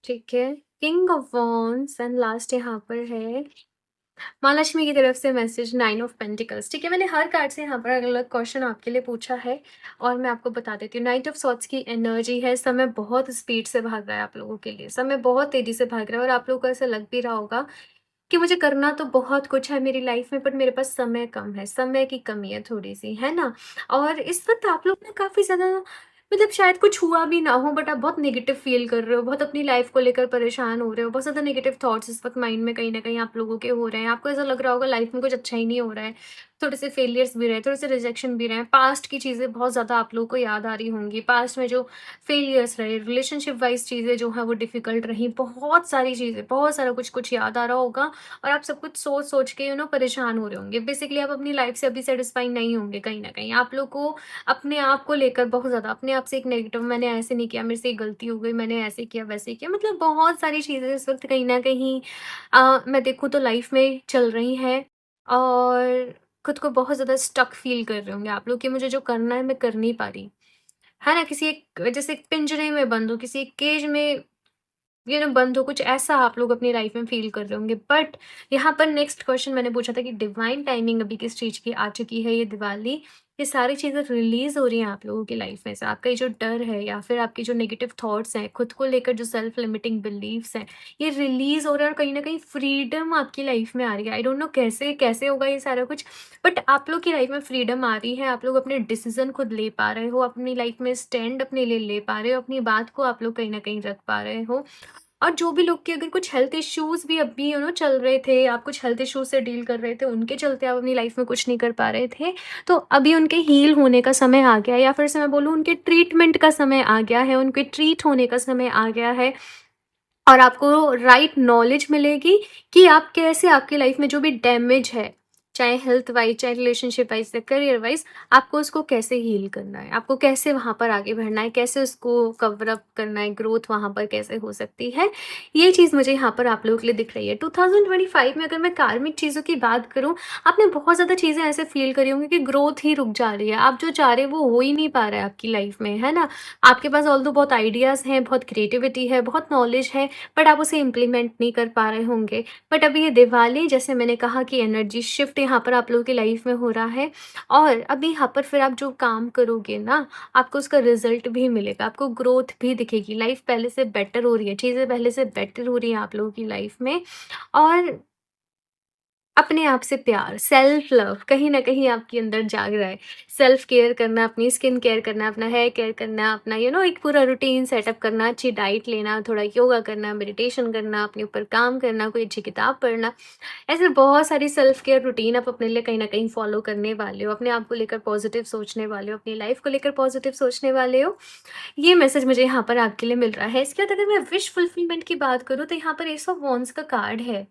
ठीक है, king of wands, and last यहाँ पर है माँ लक्ष्मी की तरफ से मैसेज 9 ऑफ पेंटिकल्स। ठीक है, मैंने हर कार्ड से यहाँ पर अलग अलग क्वेश्चन आपके लिए पूछा है, और मैं आपको बता देती हूँ। नाइट ऑफ सॉर्ड्स की एनर्जी है, समय बहुत स्पीड से भाग रहा है आप लोगों के लिए, समय बहुत तेजी से भाग रहा है, और आप लोगों को ऐसा लग भी रहा होगा कि मुझे करना तो बहुत कुछ है मेरी लाइफ में, बट मेरे पास समय कम है, समय की कमी है थोड़ी-सी, है ना? और इस वक़्त आप लोग ना काफ़ी ज़्यादा, मतलब शायद कुछ हुआ भी ना हो, बट आप बहुत नेगेटिव फ़ील कर रहे हो, बहुत अपनी लाइफ को लेकर परेशान हो रहे हो, बहुत ज़्यादा नेगेटिव थॉट्स इस वक़्त माइंड में कहीं न कहीं आप लोगों के हो रहे हैं। आपको ऐसा लग रहा होगा लाइफ में कुछ अच्छा ही नहीं हो रहा है, थोड़े से फेलियर्स भी रहे, थोड़े से रिजेक्शन भी रहे हैं, पास्ट की चीज़ें बहुत ज़्यादा आप लोगों को याद आ रही होंगी, पास्ट में जो फेलियर्स रहे, रिलेशनशिप वाइज़ चीज़ें जो हैं वो डिफ़िकल्ट रहीं, बहुत सारी चीज़ें, बहुत सारा कुछ-कुछ याद आ रहा होगा और आप सब कुछ सोच-सोच के परेशान हो रहे होंगे। बेसिकली आप अपनी लाइफ से अभी सैटिस्फाई नहीं होंगे कहीं न कहीं। आप लोग को अपने आप को लेकर बहुत ज़्यादा, अपने आप से एक नेगेटिव, मैंने ऐसे नहीं किया, मेरे से ये गलती हो गई, मैंने ऐसे किया, वैसे किया, मतलब बहुत सारी चीज़ें इस वक़्त कहीं न कहीं मैं देखूँ तो लाइफ में चल रही हैं और खुद को बहुत ज़्यादा स्टक फ़ील कर रहे होंगे आप लोग कि मुझे जो करना है मैं कर नहीं पा रही। है ना? किसी एक, जैसे एक पिंजरे में बंद हो, किसी एक केज में बंद हो, कुछ ऐसा आप लोग अपनी लाइफ में फ़ील कर रहे होंगे। बट यहाँ पर नेक्स्ट क्वेश्चन मैंने पूछा था कि डिवाइन टाइमिंग अभी किस चीज़ की आ चुकी है, ये दिवाली, ये सारी चीज़ें रिलीज़ हो रही हैं आप लोगों की लाइफ में से। आपका ये जो डर है या फिर आपके जो नेगेटिव थॉट्स हैं, खुद को लेकर जो सेल्फ लिमिटिंग बिलीफ्स हैं, ये रिलीज़ हो रहा है और कहीं न कहीं फ्रीडम आपकी लाइफ में आ रही है। आई डोंट नो कैसे कैसे होगा ये सारा कुछ, बट आप लोग की लाइफ में फ्रीडम आ रही है, आप लोग अपने डिसीज़न खुद ले पा रहे हो, अपनी लाइफ में स्टैंड अपने लिए ले पा रहे हो, अपनी बात को आप लोग कहीं न कहीं रख पा रहे हो। और जो भी लोग के अगर कुछ हेल्थ इश्यूज़ भी अभी चल रहे थे, आप कुछ हेल्थ इश्यूज़ से डील कर रहे थे, उनके चलते आप अपनी लाइफ़ में कुछ नहीं कर पा रहे थे, तो अभी उनके हील होने का समय आ गया है, या फिर से मैं बोलूँ उनके ट्रीटमेंट का समय आ गया है, उनके ट्रीट होने का समय आ गया है। और आपको राइट नॉलेज मिलेगी कि आप कैसे आपकी लाइफ में जो भी डैमेज है, चाहे हेल्थ वाइज, चाहे रिलेशनशिप वाइज या करियर वाइज, आपको उसको कैसे हील करना है, आपको कैसे वहाँ पर आगे बढ़ना है, कैसे उसको कवर अप करना है, ग्रोथ वहाँ पर कैसे हो सकती है। ये चीज़ मुझे यहाँ पर आप लोगों के लिए दिख रही है। 2025 में अगर मैं कार्मिक चीज़ों की बात करूँ, आपने बहुत ज़्यादा चीज़ें ऐसे फील करी होंगी कि ग्रोथ ही रुक जा रही है, आप जो चाह रहे हो वो हो ही नहीं पा रहा है आपकी लाइफ में, है ना? आपके पास ऑल्दो बहुत आइडियाज़ हैं, बहुत क्रिएटिविटी है, बहुत नॉलेज है, बट आप उसे इम्प्लीमेंट नहीं कर पा रहे होंगे। बट अभी ये दिवाली, जैसे मैंने कहा कि एनर्जी शिफ्ट यहाँ पर आप लोगों की लाइफ में हो रहा है और अभी यहाँ पर फिर आप जो काम करोगे ना, आपको उसका रिजल्ट भी मिलेगा, आपको ग्रोथ भी दिखेगी, लाइफ पहले से बेटर हो रही है, चीज़ें पहले से बेटर हो रही हैं आप लोगों की लाइफ में। और अपने आप से प्यार, सेल्फ लव कहीं न कहीं आपके अंदर जाग रहा है। सेल्फ केयर करना, अपनी स्किन केयर करना, अपना हेयर केयर करना, अपना एक पूरा रूटीन सेटअप करना, अच्छी डाइट लेना, थोड़ा योगा करना, मेडिटेशन करना, अपने ऊपर काम करना, कोई अच्छी किताब पढ़ना। ऐसे बहुत सारी सेल्फ केयर रूटीन आप अपने लिए कहीं न कहीं फ़ॉलो करने वाले हो। अपने आप को लेकर पॉज़िटिव सोचने वाले हो, अपनी लाइफ़ को लेकर पॉज़िटिव सोचने वाले हो। ये मैसेज मुझे यहाँ पर आपके लिए मिल रहा है। इसके बाद अगर मैं विश फुलफिलमेंट की बात करूँ तो यहाँ पर एस ऑफ वांड्स का कार्ड है।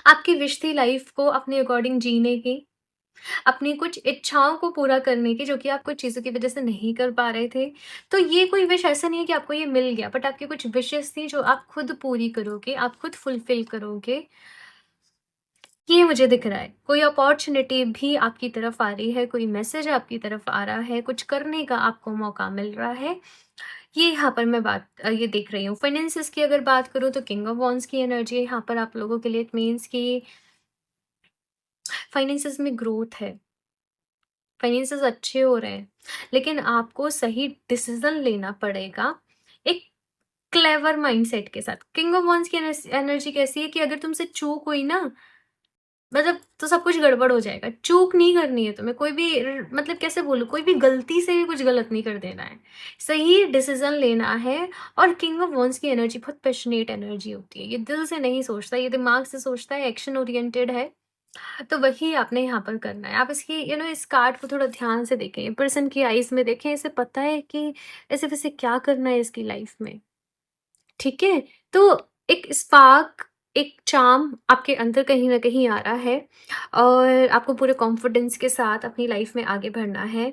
आपकी विश थी लाइफ को अपने अकॉर्डिंग जीने की, अपनी कुछ इच्छाओं को पूरा करने की, जो कि आप कुछ चीज़ों की वज़ह से नहीं कर पा रहे थे। तो ये कोई विश ऐसा नहीं है कि आपको ये मिल गया, बट आपकी कुछ विशेज़ थी जो आप खुद पूरी करोगे, आप खुद फुलफ़िल करोगे, ये मुझे दिख रहा है। कोई अपॉर्च्युनिटी भी आपकी तरफ आ रही है, कोई मैसेज आपकी तरफ आ रहा है, कुछ करने का आपको मौका मिल रहा है। ये यहाँ पर मैं ये देख रही हूँ। फाइनेंसेस की अगर बात करूँ तो किंग ऑफ वांड्स की एनर्जी है यहाँ पर आप लोगों के लिए। इट मीन्स कि फाइनेंसेस में ग्रोथ है, फाइनेंसेस अच्छे हो रहे हैं, लेकिन आपको सही डिसीजन लेना पड़ेगा एक क्लेवर माइंडसेट के साथ। किंग ऑफ वॉन्ड्स की एनर्जी कैसी है कि अगर तुमसे चूक हुई ना, मतलब तो सब कुछ गड़बड़ हो जाएगा। चूक नहीं करनी है तुम्हें, कोई भी मतलब कैसे बोलूँ, कोई भी गलती से भी कुछ गलत नहीं कर देना है, सही डिसीजन लेना है। और किंग ऑफ वॉन्ड्स की एनर्जी बहुत पैशनेट एनर्जी होती है, ये दिल से नहीं सोचता, ये दिमाग से सोचता है, एक्शन ओरिएंटेड है। तो वही आपने यहाँ पर करना है। आप इसकी इस कार्ड को थोड़ा ध्यान से देखें, पर्सन की आईज़ में देखें, इसे पता है कि ऐसे-वैसे क्या करना है इसकी लाइफ़ में, ठीक है? तो एक स्पार्क, एक चार्म आपके अंदर कहीं न कहीं आ रहा है और आपको पूरे कॉन्फिडेंस के साथ अपनी लाइफ़ में आगे बढ़ना है।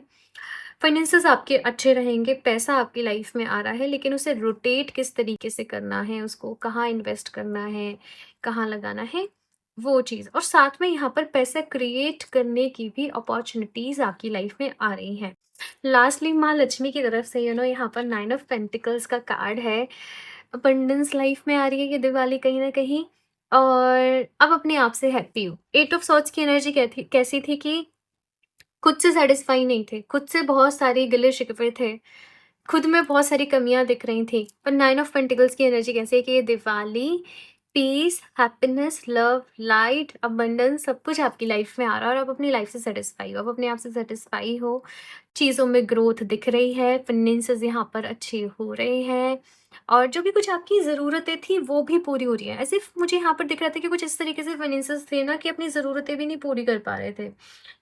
फाइनेंसेस आपके अच्छे रहेंगे, पैसा आपकी लाइफ़ में आ रहा है, लेकिन उसे रोटेट किस तरीके से करना है, उसको कहाँ इन्वेस्ट करना है, कहाँ लगाना है, वो चीज़। और साथ में यहाँ पर पैसा क्रिएट करने की भी अपॉर्च्युनिटीज़ आपकी लाइफ़ में आ रही हैं। लास्टली माँ लक्ष्मी की तरफ से यहाँ पर 9 ऑफ पेंटिकल्स का कार्ड है। अबंडेंस लाइफ़ में आ रही है ये दिवाली कहीं न कहीं, और अब अपने आप से हैप्पी हो। 8 ऑफ सॉर्ड्स की एनर्जी कैसी थी कि खुद से सैटिस्फाई नहीं थे, खुद से बहुत सारे गिले-शिकवे थे, खुद में बहुत सारी कमियाँ दिख रही थी। पर 9 ऑफ पेंटिकल्स की एनर्जी कैसी है कि ये Diwali peace, happiness, love, light, abundance सब कुछ आपकी लाइफ में आ रहा है और आप अपनी लाइफ से सैटिस्फाई हो, आप अपने आप से सैटिस्फाई हो, चीज़ों में ग्रोथ दिख रही है, फाइनेंसेस यहाँ पर अच्छे हो रहे हैं और जो भी कुछ आपकी ज़रूरतें थी वो भी पूरी हो रही हैं। एज़ इफ मुझे यहाँ पर दिख रहा था कि कुछ इस तरीके से फाइनेंसेस थे ना कि अपनी ज़रूरतें भी नहीं पूरी कर पा रहे थे।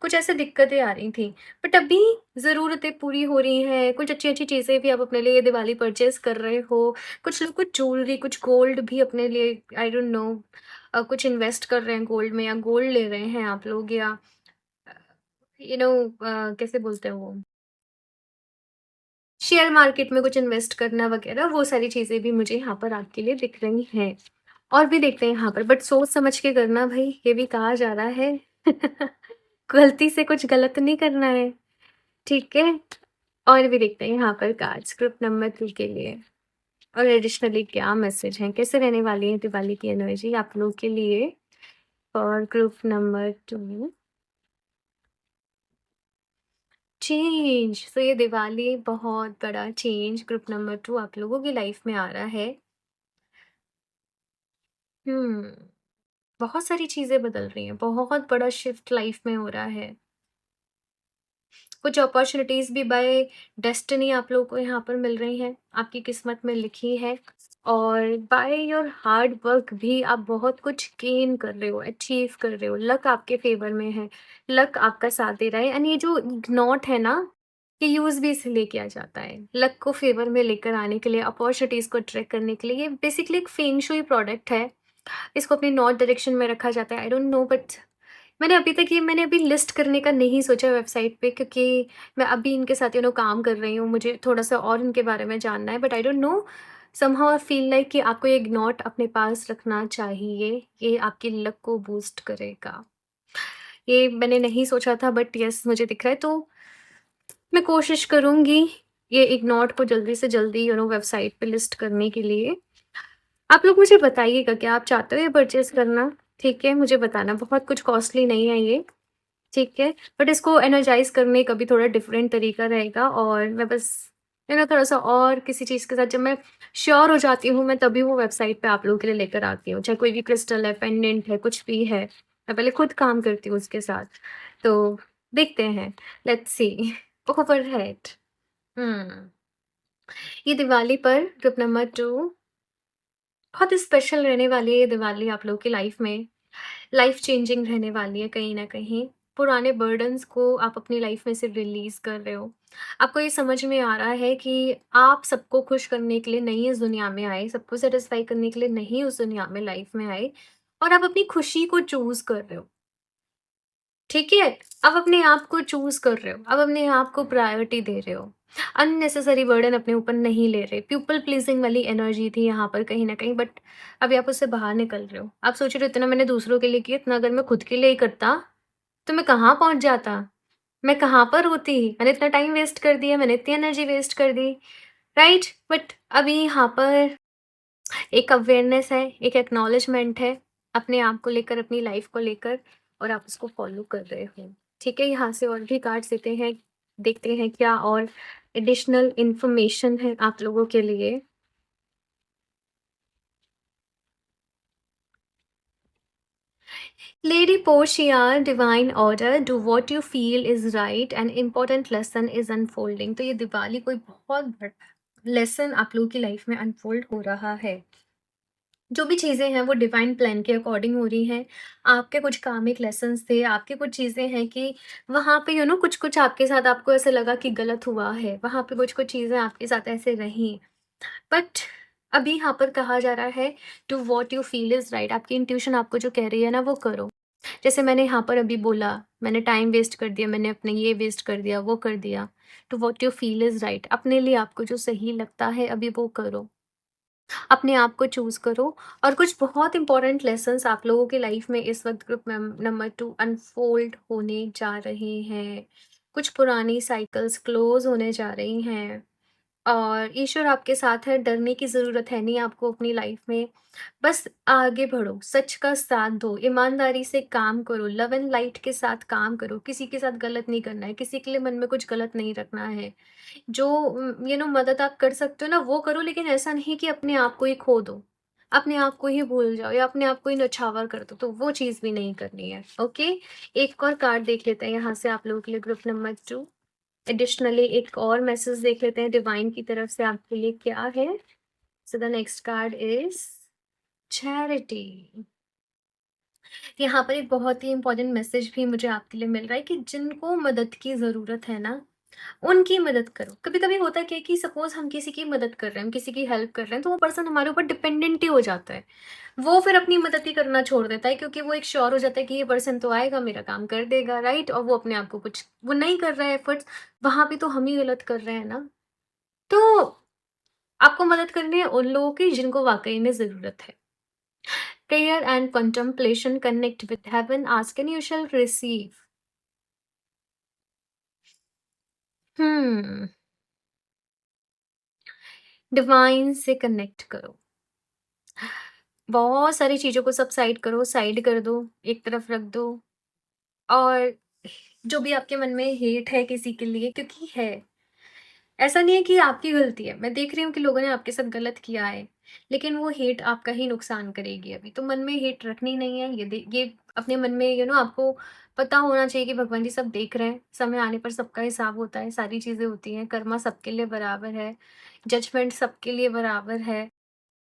कुछ ऐसे दिक्कतें आ रही थी। बट अभी ज़रूरतें पूरी हो रही हैं, कुछ अच्छी-अच्छी चीज़ें भी आप अपने लिए दिवाली परचेज़ कर रहे हो। कुछ लोग कुछ ज्वेलरी, कुछ गोल्ड भी अपने लिए आई डोंट नो कुछ इन्वेस्ट कर रहे हैं गोल्ड में या गोल्ड ले रहे हैं आप लोग या अ, यू नो कैसे बोलते हैं वो शेयर मार्केट में कुछ इन्वेस्ट करना वगैरह वो सारी चीज़ें भी मुझे यहाँ पर आपके लिए दिख रही हैं। और भी देखते हैं यहाँ पर बट सोच समझ के करना भई, ये भी कहा जा रहा है। गलती से कुछ गलत नहीं करना है, ठीक है? और भी देखते हैं यहाँ पर कार्ड्स ग्रुप नंबर 2 के लिए और एडिशनली क्या मैसेज हैं, कैसे रहने वाली है दिवाली की एनर्जी आप लोगों के लिए और ग्रुप नंबर 2 चेंज। तो ये दिवाली बहुत बड़ा चेंज ग्रुप नंबर 2 आप लोगों की लाइफ में आ रहा है। हुँ, बहुत सारी चीज़ें बदल रही हैं, बहुत बड़ा शिफ्ट लाइफ में हो रहा है। कुछ अपॉर्च्युनिटीज़ भी बाय डेस्टिनी आप लोगों को यहाँ पर मिल रही हैं, आपकी किस्मत में लिखी है और बाय योर हार्ड वर्क भी आप बहुत कुछ गेन कर रहे हो, अचीव कर रहे हो, लक आपके फ़ेवर में है, लक आपका साथ दे रहा है एंड ये जो नॉट है ना, ये यूज़ भी इसलिए किया जाता है, लक को फ़ेवर में लेकर आने के लिए, अपॉर्च्युनिटीज़ को अट्रैक्ट करने के लिए, ये बेसिकली एक फेंग शुई प्रोडक्ट है। इसको अपनी नॉर्थ डायरेक्शन में रखा जाता है, आई डोंट नो बट मैंने अभी लिस्ट करने का नहीं सोचा वेबसाइट पे क्योंकि मैं अभी इनके साथ काम कर रही हूँ, मुझे थोड़ा-सा और इनके बारे में जानना है but I don't know somehow I feel like कि आपको ये नोट अपने पास रखना चाहिए, ये आपकी लक को बूस्ट करेगा। ये मैंने नहीं सोचा था बट येस मुझे दिख रहा है तो मैं कोशिश करूँगी ये इग्नोर को जल्दी से जल्दी वेबसाइट पे लिस्ट करने के लिए। आप लोग मुझे बताइएगा क्या आप चाहते हो ये परचेज़ करना? ठीक है, मुझे बताना बहुत कुछ कॉस्टली नहीं है ये, ठीक है? बट इसको एनर्जाइज़ करने का भी थोड़ा डिफरेंट तरीका रहेगा और मैं बस थोड़ा-सा और किसी चीज़ के साथ जब मैं श्योर हो जाती हूँ, मैं तभी वो वेबसाइट पे आप लोगों के लिए लेकर आती हूँ। चाहे कोई भी क्रिस्टल है, पेंडेंट है, कुछ भी है, मैं पहले खुद काम करती हूँ उसके साथ। तो देखते हैं, लेट्स सी ओवरहेड हुँ, ये दिवाली पर ग्रुप नंबर 2 बहुत स्पेशल रहने वाली है ये दिवाली आप लोगों की लाइफ में। लाइफ चेंजिंग रहने वाली है कहीं न कहीं। पुराने बर्डन्स को आप अपनी लाइफ में से रिलीज़ कर रहे हो। आपको ये समझ में आ रहा है कि आप सबको खुश करने के लिए नहीं इस दुनिया में आए, सबको सैटिस्फाई करने के लिए नहीं उस दुनिया में लाइफ में आए और आप अपनी खुशी को चूज़ कर रहे हो। ठीक है? अब अपने आप को चूज़ कर रहे हो, अब अपने आप को प्रायोरिटी दे रहे हो। अननेसेसरी बर्डन अपने ऊपर नहीं ले रहे। पीपल प्लीज़िंग वाली एनर्जी थी यहाँ पर कहीं न कहीं बट अभी आप उससे बाहर निकल रहे हो। आप सोच रहे हो इतना मैंने दूसरों के लिए किया, इतना अगर मैं खुद के लिए ही करता, तो मैं कहाँ पहुँच जाता? मैं कहाँ पर होती? मैंने इतना टाइम वेस्ट कर दिया, मैंने इतनी एनर्जी वेस्ट कर दी, राइट? बट अभी यहाँ पर एक अवेयरनेस है, एक एक्नॉलेजमेंट है, अपने आप को लेकर, अपनी लाइफ को लेकर और आप उसको फॉलो कर रहे हो। ठीक है, यहाँ से और भी कार्ड्स देते हैं, देखते हैं क्या और एडिशनल इन्फॉर्मेशन है आप लोगों के लिए। Lady Portia, divine order, do what you feel is right an important lesson is unfolding. तो ये दिवाली कोई बहुत बड़ा लेसन आप लोगों की लाइफ में अनफोल्ड हो रहा है। जो भी चीज़ें हैं वो डिवाइन प्लान के अकॉर्डिंग हो रही हैं। आपके कुछ कार्मिक लेसन्स थे, आपकी कुछ चीज़ें हैं कि वहाँ पे कुछ-कुछ आपके साथ आपको ऐसा लगा कि गलत हुआ है, वहाँ पे कुछ-कुछ चीज़ें आपके साथ ऐसे रहीं। बट अभी यहाँ पर कहा जा रहा है do what you feel is right आपकी इंट्यूशन आपको जो कह रही है ना वो करो। जैसे मैंने यहाँ पर अभी बोला, मैंने टाइम वेस्ट कर दिया, मैंने अपने ये वेस्ट कर दिया, वो कर दिया। Do what you feel is right अपने लिए आपको जो सही लगता है अभी वो करो। अपने आप को चूज़ करो और कुछ बहुत इंपॉर्टेंट लेसन्स आप लोगों की लाइफ में इस वक़्त ग्रुप नंबर 2 अनफोल्ड होने जा रहे हैं। कुछ पुरानी साइकिल्स क्लोज़ होने जा रही हैं और ईश्वर आपके साथ है, डरने की ज़रूरत है नहीं आपको अपनी लाइफ में। बस आगे बढ़ो, सच का साथ दो, ईमानदारी से काम करो, लव एंड लाइट के साथ काम करो, किसी के साथ गलत नहीं करना है, किसी के लिए मन में कुछ गलत नहीं रखना है। जो मदद आप कर सकते हो ना वो करो लेकिन ऐसा नहीं कि अपने आप को ही खो दो। अपने आप को ही भूल जाओ या अपने आप को ही नछावर कर दो, तो वो चीज़ भी नहीं करनी है, ओके? एक और कार्ड देख लेते हैं यहाँ से आप लोगों के लिए, ग्रुप नंबर 2। एडिशनली एक और मैसेज देख लेते हैं डिवाइन की तरफ से आपके लिए क्या है। So the next card is charity. यहाँ पर एक बहुत ही इंपॉर्टेंट मैसेज भी मुझे आपके लिए मिल रहा है कि जिनको मदद की ज़रूरत है ना, उनकी मदद करो। कभी-कभी होता क्या है कि सपोज़ हम किसी की मदद कर रहे हैं, हम किसी की हेल्प कर रहे हैं, तो वो पर्सन हमारे ऊपर डिपेंडेंट ही हो जाता है। वो फिर अपनी मदद ही करना छोड़ देता है, क्योंकि वो एक श्योर हो जाता है कि ये पर्सन तो आएगा, मेरा काम कर देगा, राइट? और वो अपने आप को कुछ वो नहीं कर रहा है एफर्ट्स, वहाँ पे तो हम ही गलत कर रहे हैं ना। तो आपको मदद करनी है उन लोगों की जिनको वाक़ई में ज़रूरत है। Prayer and contemplation connect with heaven, ask and you shall receive. Hmm, divine से कनेक्ट करो। बहुत सारी चीज़ों को सब साइड कर दो, एक तरफ रख दो, और जो भी आपके मन में हेट है किसी के लिए, क्योंकि है, ऐसा नहीं है कि आपकी गलती है। मैं देख रही हूँ कि लोगों ने आपके साथ गलत किया है, लेकिन वो हेट आपका ही नुकसान करेगी अभी। तो मन में हेट रखनी नहीं है। ये अपने मन में आपको पता होना चाहिए कि भगवान जी सब देख रहे हैं। समय आने पर सबका हिसाब होता है, सारी चीज़ें होती हैं, कर्मा सबके लिए बराबर है, जजमेंट सबके लिए बराबर है।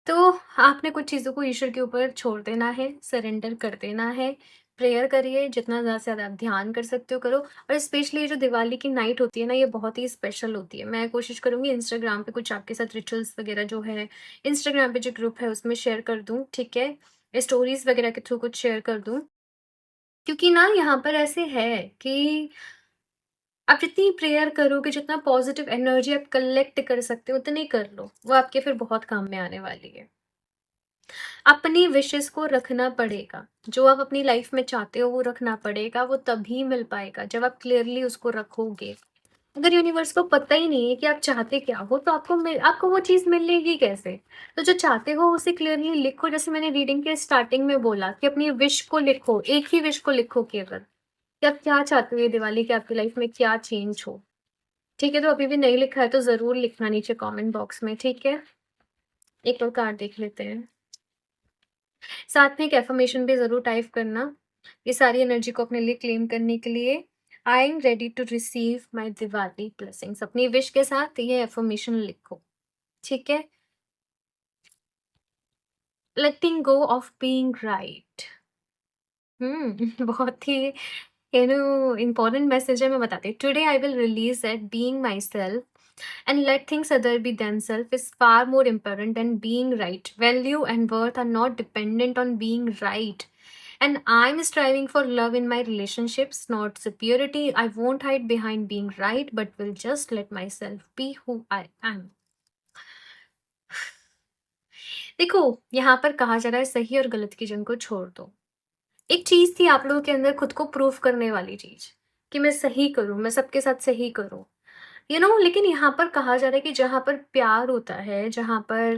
तो आपने कुछ चीज़ों को ईश्वर के ऊपर छोड़ देना है, सरेंडर कर देना है। प्रेयर करिए, जितना ज़्यादा से ज़्यादा आप ध्यान कर सकते हो करो। और स्पेशली ये जो दिवाली की नाइट होती है ना, ये बहुत ही स्पेशल होती है। मैं कोशिश करूँगी इंस्टाग्राम पे कुछ आपके साथ रिचुअल्स वगैरह जो है, इंस्टाग्राम पे जो ग्रुप है उसमें शेयर कर दूँ, ठीक है? स्टोरीज़ वगैरह के थ्रू कुछ शेयर कर दूँ। क्योंकि ना यहाँ पर ऐसे है कि आप जितनी प्रेयर करोगे, जितना पॉजिटिव एनर्जी आप कलेक्ट कर सकते हो, उतनी कर लो। वो आपके फिर बहुत काम में आने वाली है। अपनी विशेस को रखना पड़ेगा। जो आप अपनी लाइफ में चाहते हो वो रखना पड़ेगा, वो तभी मिल पाएगा जब आप क्लियरली उसको रखोगे। अगर यूनिवर्स को पता ही नहीं है कि आप चाहते क्या हो, तो आपको वो चीज़ मिलेगी कैसे? तो जो चाहते हो उसे क्लियरली लिखो, जैसे मैंने रीडिंग के स्टार्टिंग में बोला कि अपनी विश को लिखो, एक ही विश को लिखो केवल, कि आप क्या चाहते हो ये दिवाली कि आपकी लाइफ में क्या चेंज हो। ठीक है? तो अभी भी नहीं लिखा है तो ज़रूर लिखना नीचे कमेंट बॉक्स में, ठीक है? एक और कार्ड देख लेते हैं। साथ में एक एफर्मेशन भी ज़रूर टाइप करना, ये सारी एनर्जी को अपने लिए क्लेम करने के लिए। I am ready to receive my Diwali blessings, अपनी विश के साथ ये एफर्मेशन लिखो, ठीक है? Letting go of being right. बहुत ही इम्पोर्टेंट मैसेज है, मैं बताती हूँ। Today I will release that being myself and let things other be themselves is far more important than being right. Value and worth are not dependent on being right. And I'm striving for love in my relationships, not superiority. I won't hide behind being right, but will just let myself be who I am. देखो, यहाँ पर कहा जा रहा है सही और गलत की जंग को छोड़ दो। एक चीज़ थी आप लोगों के अंदर खुद को प्रूफ करने वाली चीज़, कि मैं सही करूँ, मैं सबके साथ सही करूँ। लेकिन यहाँ पर कहा जा रहा है कि जहाँ पर प्यार होता है, जहाँ पर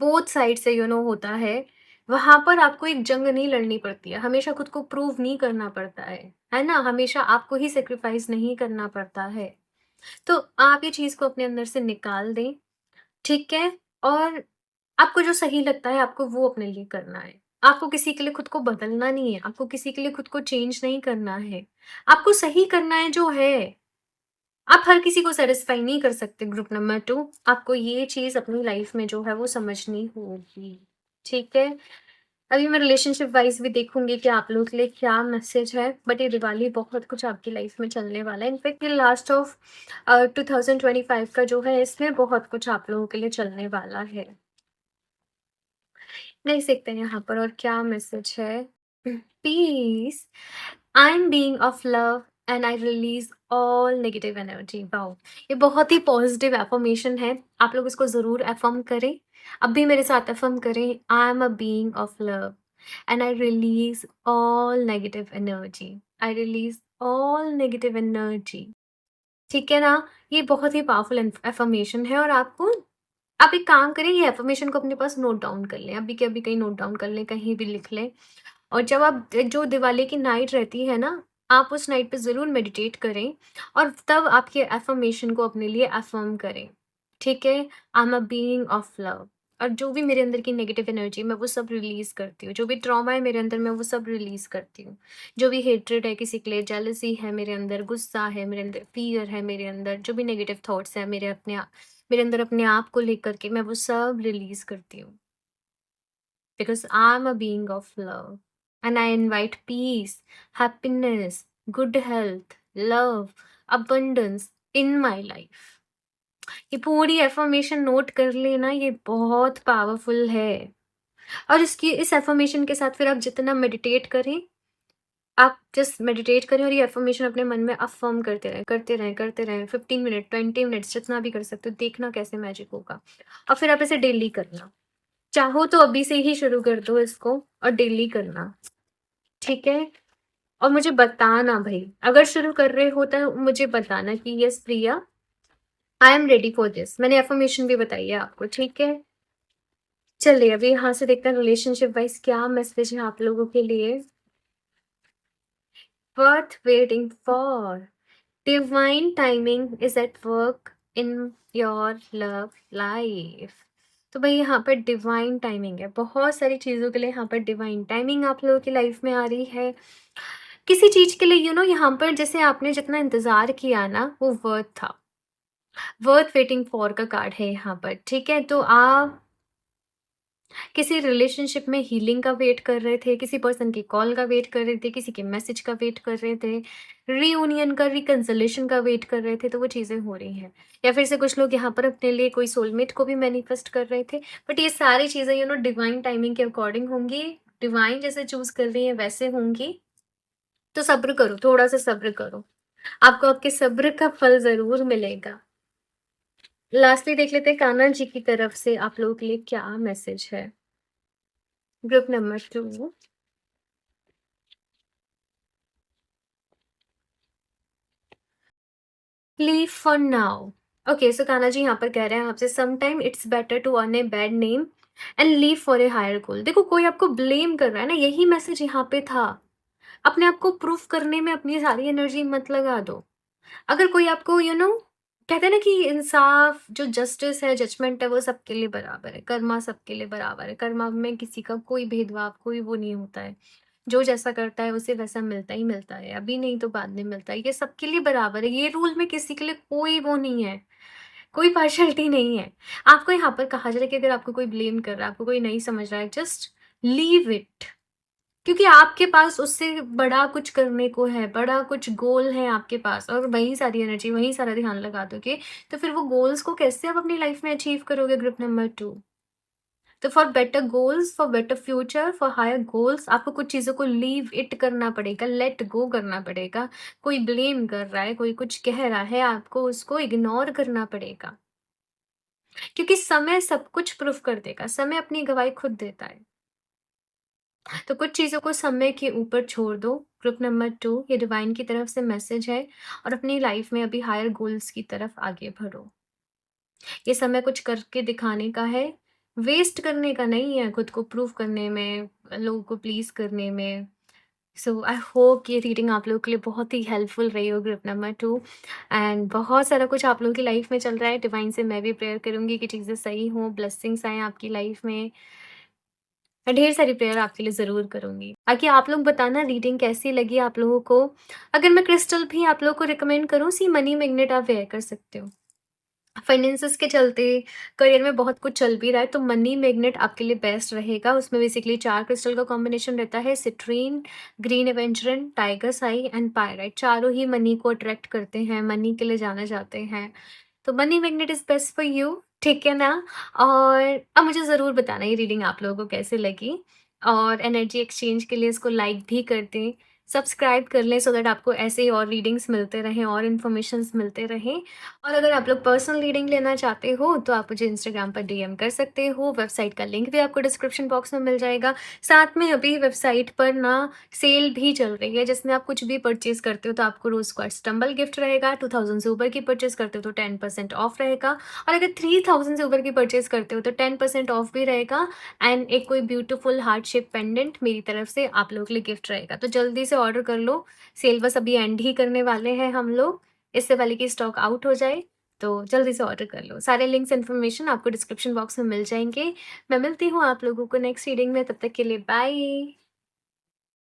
बोथ साइड से होता है, वहाँ पर आपको एक जंग नहीं लड़नी पड़ती है, हमेशा खुद को प्रूव नहीं करना पड़ता है ना? हमेशा आपको ही सैक्रिफाइस नहीं करना पड़ता है। तो आप ये चीज़ को अपने अंदर से निकाल दें, ठीक है? और आपको जो सही लगता है आपको वो अपने लिए करना है। आपको किसी के लिए खुद को बदलना नहीं है, आपको किसी के लिए खुद को चेंज नहीं करना है। आपको सही करना है जो है। आप हर किसी को सैटिस्फाई नहीं कर सकते, ग्रुप नंबर 2। आपको ये चीज़ अपनी लाइफ में जो है वो समझनी होगी, ठीक है? अभी मैं रिलेशनशिप वाइज़ भी देखूँगी कि आप लोगों के लिए क्या मैसेज है, बट ये दिवाली बहुत कुछ आपकी लाइफ में चलने वाला है। इनफैक्ट ये लास्ट ऑफ 2025 का जो है, इसमें बहुत कुछ आप लोगों के लिए चलने वाला है। देख सकते हैं यहाँ पर और क्या मैसेज है। Peace, I am being of love and I release all negative energy. Wow, ये बहुत ही पॉजिटिव एफर्मेशन है। आप लोग इसको ज़रूर एफर्म करें। अब भी मेरे साथ एफर्म करें, आई am a being of love and I release all negative energy. I release all negative energy. ठीक है ना? ये बहुत ही पावरफुल एफर्मेशन है, और आप एक काम करें, ये एफर्मेशन को अपने पास नोट डाउन कर लें, अभी के अभी कहीं नोट डाउन कर लें, कहीं भी लिख लें। और जब आप जो दिवाली की नाइट रहती है ना, आप उस नाइट पे ज़रूर मेडिटेट करें, और तब आप ये एफर्मेशन को अपने लिए अफ़र्म करें, ठीक है? आई am a being of love, और जो भी मेरे अंदर की नेगेटिव एनर्जी मैं वो सब रिलीज़ करती हूँ। जो भी ट्रॉमा है मेरे अंदर मैं वो सब रिलीज़ करती हूँ। जो भी हेट्रेड है किसी के लिए, जेलसी है मेरे अंदर, गुस्सा है मेरे अंदर, फ़ियर है मेरे अंदर, जो भी नेगेटिव थॉट्स हैं मेरे अंदर अपने आप को लेकर के मैं वो सब रिलीज़ करती हूँ। Because I am a being of love and I invite peace, happiness, good health, love, abundance in my life. ये पूरी अफ़र्मेशन नोट कर लेना, ये बहुत पावरफुल है। और इस अफ़र्मेशन के साथ फिर आप जितना मेडिटेट करें, आप जस्ट मेडिटेट करें और ये अफ़र्मेशन अपने मन में अफ़र्म करते रहें, करते रहें, करते रहें। 15 मिनट, 20 मिनट्स जितना भी कर सकते हो, देखना कैसे मैजिक होगा। और फिर आप इसे डेली करना। चाहो तो अभी से ही शुरू कर दो इसको और डेली करना, ठीक है? और मुझे बताना भई, अगर शुरू कर रहे हो तो मुझे बताना कि yes Priya, I am ready for this. मैंने अफ़र्मेशन भी बताई है आपको, ठीक है? चलिए अभी यहाँ से देखते हैं रिलेशनशिप वाइज़ क्या मैसेज है आप लोगों के लिए। Worth waiting for, divine timing is at work in your love life. तो भाई यहाँ पर डिवाइन टाइमिंग है, बहुत सारी चीज़ों के लिए यहाँ पर डिवाइन टाइमिंग आप लोगों की लाइफ में आ रही है। किसी चीज़ के लिए यहाँ पर जैसे आपने जितना इंतज़ार किया ना वो वर्थ था। वर्थ वेटिंग फॉर का कार्ड है यहाँ पर, ठीक है? तो आप किसी रिलेशनशिप में हीलिंग का वेट कर रहे थे, किसी पर्सन की कॉल का वेट कर रहे थे, किसी के मैसेज का वेट कर रहे थे, रीयूनियन का, रिकंसोलेशन का वेट कर रहे थे, तो वो चीज़ें हो रही हैं। या फिर से कुछ लोग यहाँ पर अपने लिए कोई सोलमेट को भी मैनिफेस्ट कर रहे थे। बट ये सारी चीज़ें डिवाइन टाइमिंग के अकॉर्डिंग होंगी, डिवाइन जैसे चूज़ कर रही है वैसे होंगी। तो सब्र करो, थोड़ा-सा सब्र करो। आपको आपके सब्र का फल ज़रूर मिलेगा। लास्टली देख लेते हैं कान्हा जी की तरफ से आप लोगों के लिए क्या मैसेज है। Group number 2। Leave for now. Okay, so Kanha ji यहाँ पर कह रहे हैं आपसे, some time it's better to earn a bad name and leave for a higher goal. देखो कोई आपको ब्लेम कर रहा है ना, यही मैसेज यहाँ पे था। अपने आप को प्रूफ करने में अपनी सारी एनर्जी मत लगा दो। अगर कोई आपको कहते हैं ना कि इंसाफ जो जस्टिस है, जजमेंट है, वो सबके लिए बराबर है, कर्मा सबके लिए बराबर है। कर्मा में किसी का कोई भेदभाव, कोई वो नहीं होता है। जो जैसा करता है उसे वैसा मिलता ही मिलता है, अभी नहीं तो बाद में मिलता है। ये सबके लिए बराबर है, ये रूल में किसी के लिए कोई वो नहीं है, कोई पार्शियलिटी नहीं है। आपको यहाँ पर कहा जा रहा है कि अगर आपको कोई ब्लेम कर रहा है, आपको कोई नहीं समझ रहा है, जस्ट लीव इट। क्योंकि आपके पास उससे बड़ा कुछ करने को है, बड़ा कुछ गोल है आपके पास, और वही सारी एनर्जी, वही सारा ध्यान लगा दोगे, तो फिर वो गोल्स को कैसे आप अपनी लाइफ में अचीव करोगे? Group number 2। तो for better goals, for better future, for higher goals, आपको कुछ चीज़ों को लीव इट करना पड़ेगा, लेट गो करना पड़ेगा। कोई ब्लेम कर रहा है, कोई कुछ कह रहा है, आपको उसको इग्नोर करना पड़ेगा। क्योंकि समय सब कुछ प्रूफ कर देगा, समय अपनी गवाही खुद देता है। तो कुछ चीज़ों को समय के ऊपर छोड़ दो। ग्रुप नंबर 2, ये डिवाइन की तरफ से मैसेज है, और अपनी लाइफ में अभी हायर गोल्स की तरफ आगे बढ़ो। ये समय कुछ करके दिखाने का है, वेस्ट करने का नहीं है खुद को प्रूव करने में, लोगों को प्लीज़ करने में। सो आई होप ये रीडिंग आप लोगों के लिए बहुत ही हेल्पफुल रही हो, ग्रुप नंबर 2। एंड बहुत सारा कुछ आप लोगों की लाइफ में चल रहा है, डिवाइन से मैं भी प्रेयर करूँगी कि चीज़ें सही हों, ब्लेसिंग्स आएँ आपकी लाइफ में। मैं ढेर सारी प्रेयर आपके लिए ज़रूर करूँगी। बाकी आप लोग बताना रीडिंग कैसी लगी आप लोगों को? अगर मैं क्रिस्टल भी आप लोगों को रिकमेंड करूँ, सी मनी मैग्नेट आप वेयर कर सकते हो। फाइनेंसेस के चलते करियर में बहुत कुछ चल भी रहा है, तो मनी मैग्नेट आपके लिए बेस्ट रहेगा। उसमें बेसिकली 4 क्रिस्टल का कॉम्बिनेशन रहता है, citrine, green aventurine, tigers I and pyrite. चारों ही मनी को अट्रैक्ट करते हैं, मनी के लिए जाने जाते हैं। तो money magnet is best for you, ठीक है ना? और अब मुझे ज़रूर बताना ये रीडिंग आप लोगों को कैसे लगी, और एनर्जी एक्सचेंज के लिए इसको लाइक भी कर दें, सब्सक्राइब कर लें, सो दैट आपको ऐसे ही और रीडिंग्स मिलते रहें और इन्फॉर्मेशंस मिलते रहें। और अगर आप लोग पर्सनल रीडिंग लेना चाहते हो तो आप मुझे इंस्टाग्राम पर डीएम कर सकते हो। वेबसाइट का लिंक भी आपको डिस्क्रिप्शन बॉक्स में मिल जाएगा। साथ में अभी वेबसाइट पर ना सेल भी चल रही है, जिसमें आप कुछ भी परचेज़ करते हो तो आपको रोज़ क्वार्ट्ज टंबल गिफ्ट रहेगा। 2000 से ऊपर की परचेज़ करते हो तो 10% ऑफ रहेगा, और अगर 3000 से ऊपर की परचेज़ करते हो तो 10% ऑफ भी रहेगा। एंड एक कोई ब्यूटीफुल हार्ट शेप पेंडेंट मेरी तरफ से आप लोगों के लिए गिफ्ट रहेगा। तो जल्दी से ऑर्डर कर लो, सेल बस अभी एंड ही करने वाले हैं हम लोग, इससे पहले कि स्टॉक आउट हो जाए। तो जल्दी से ऑर्डर कर लो। सारे लिंक्स इन्फॉर्मेशन आपको डिस्क्रिप्शन बॉक्स में मिल जाएँगे। मैं मिलती हूँ आप लोगों को नेक्स्ट रीडिंग में, तब तक के लिए बाय।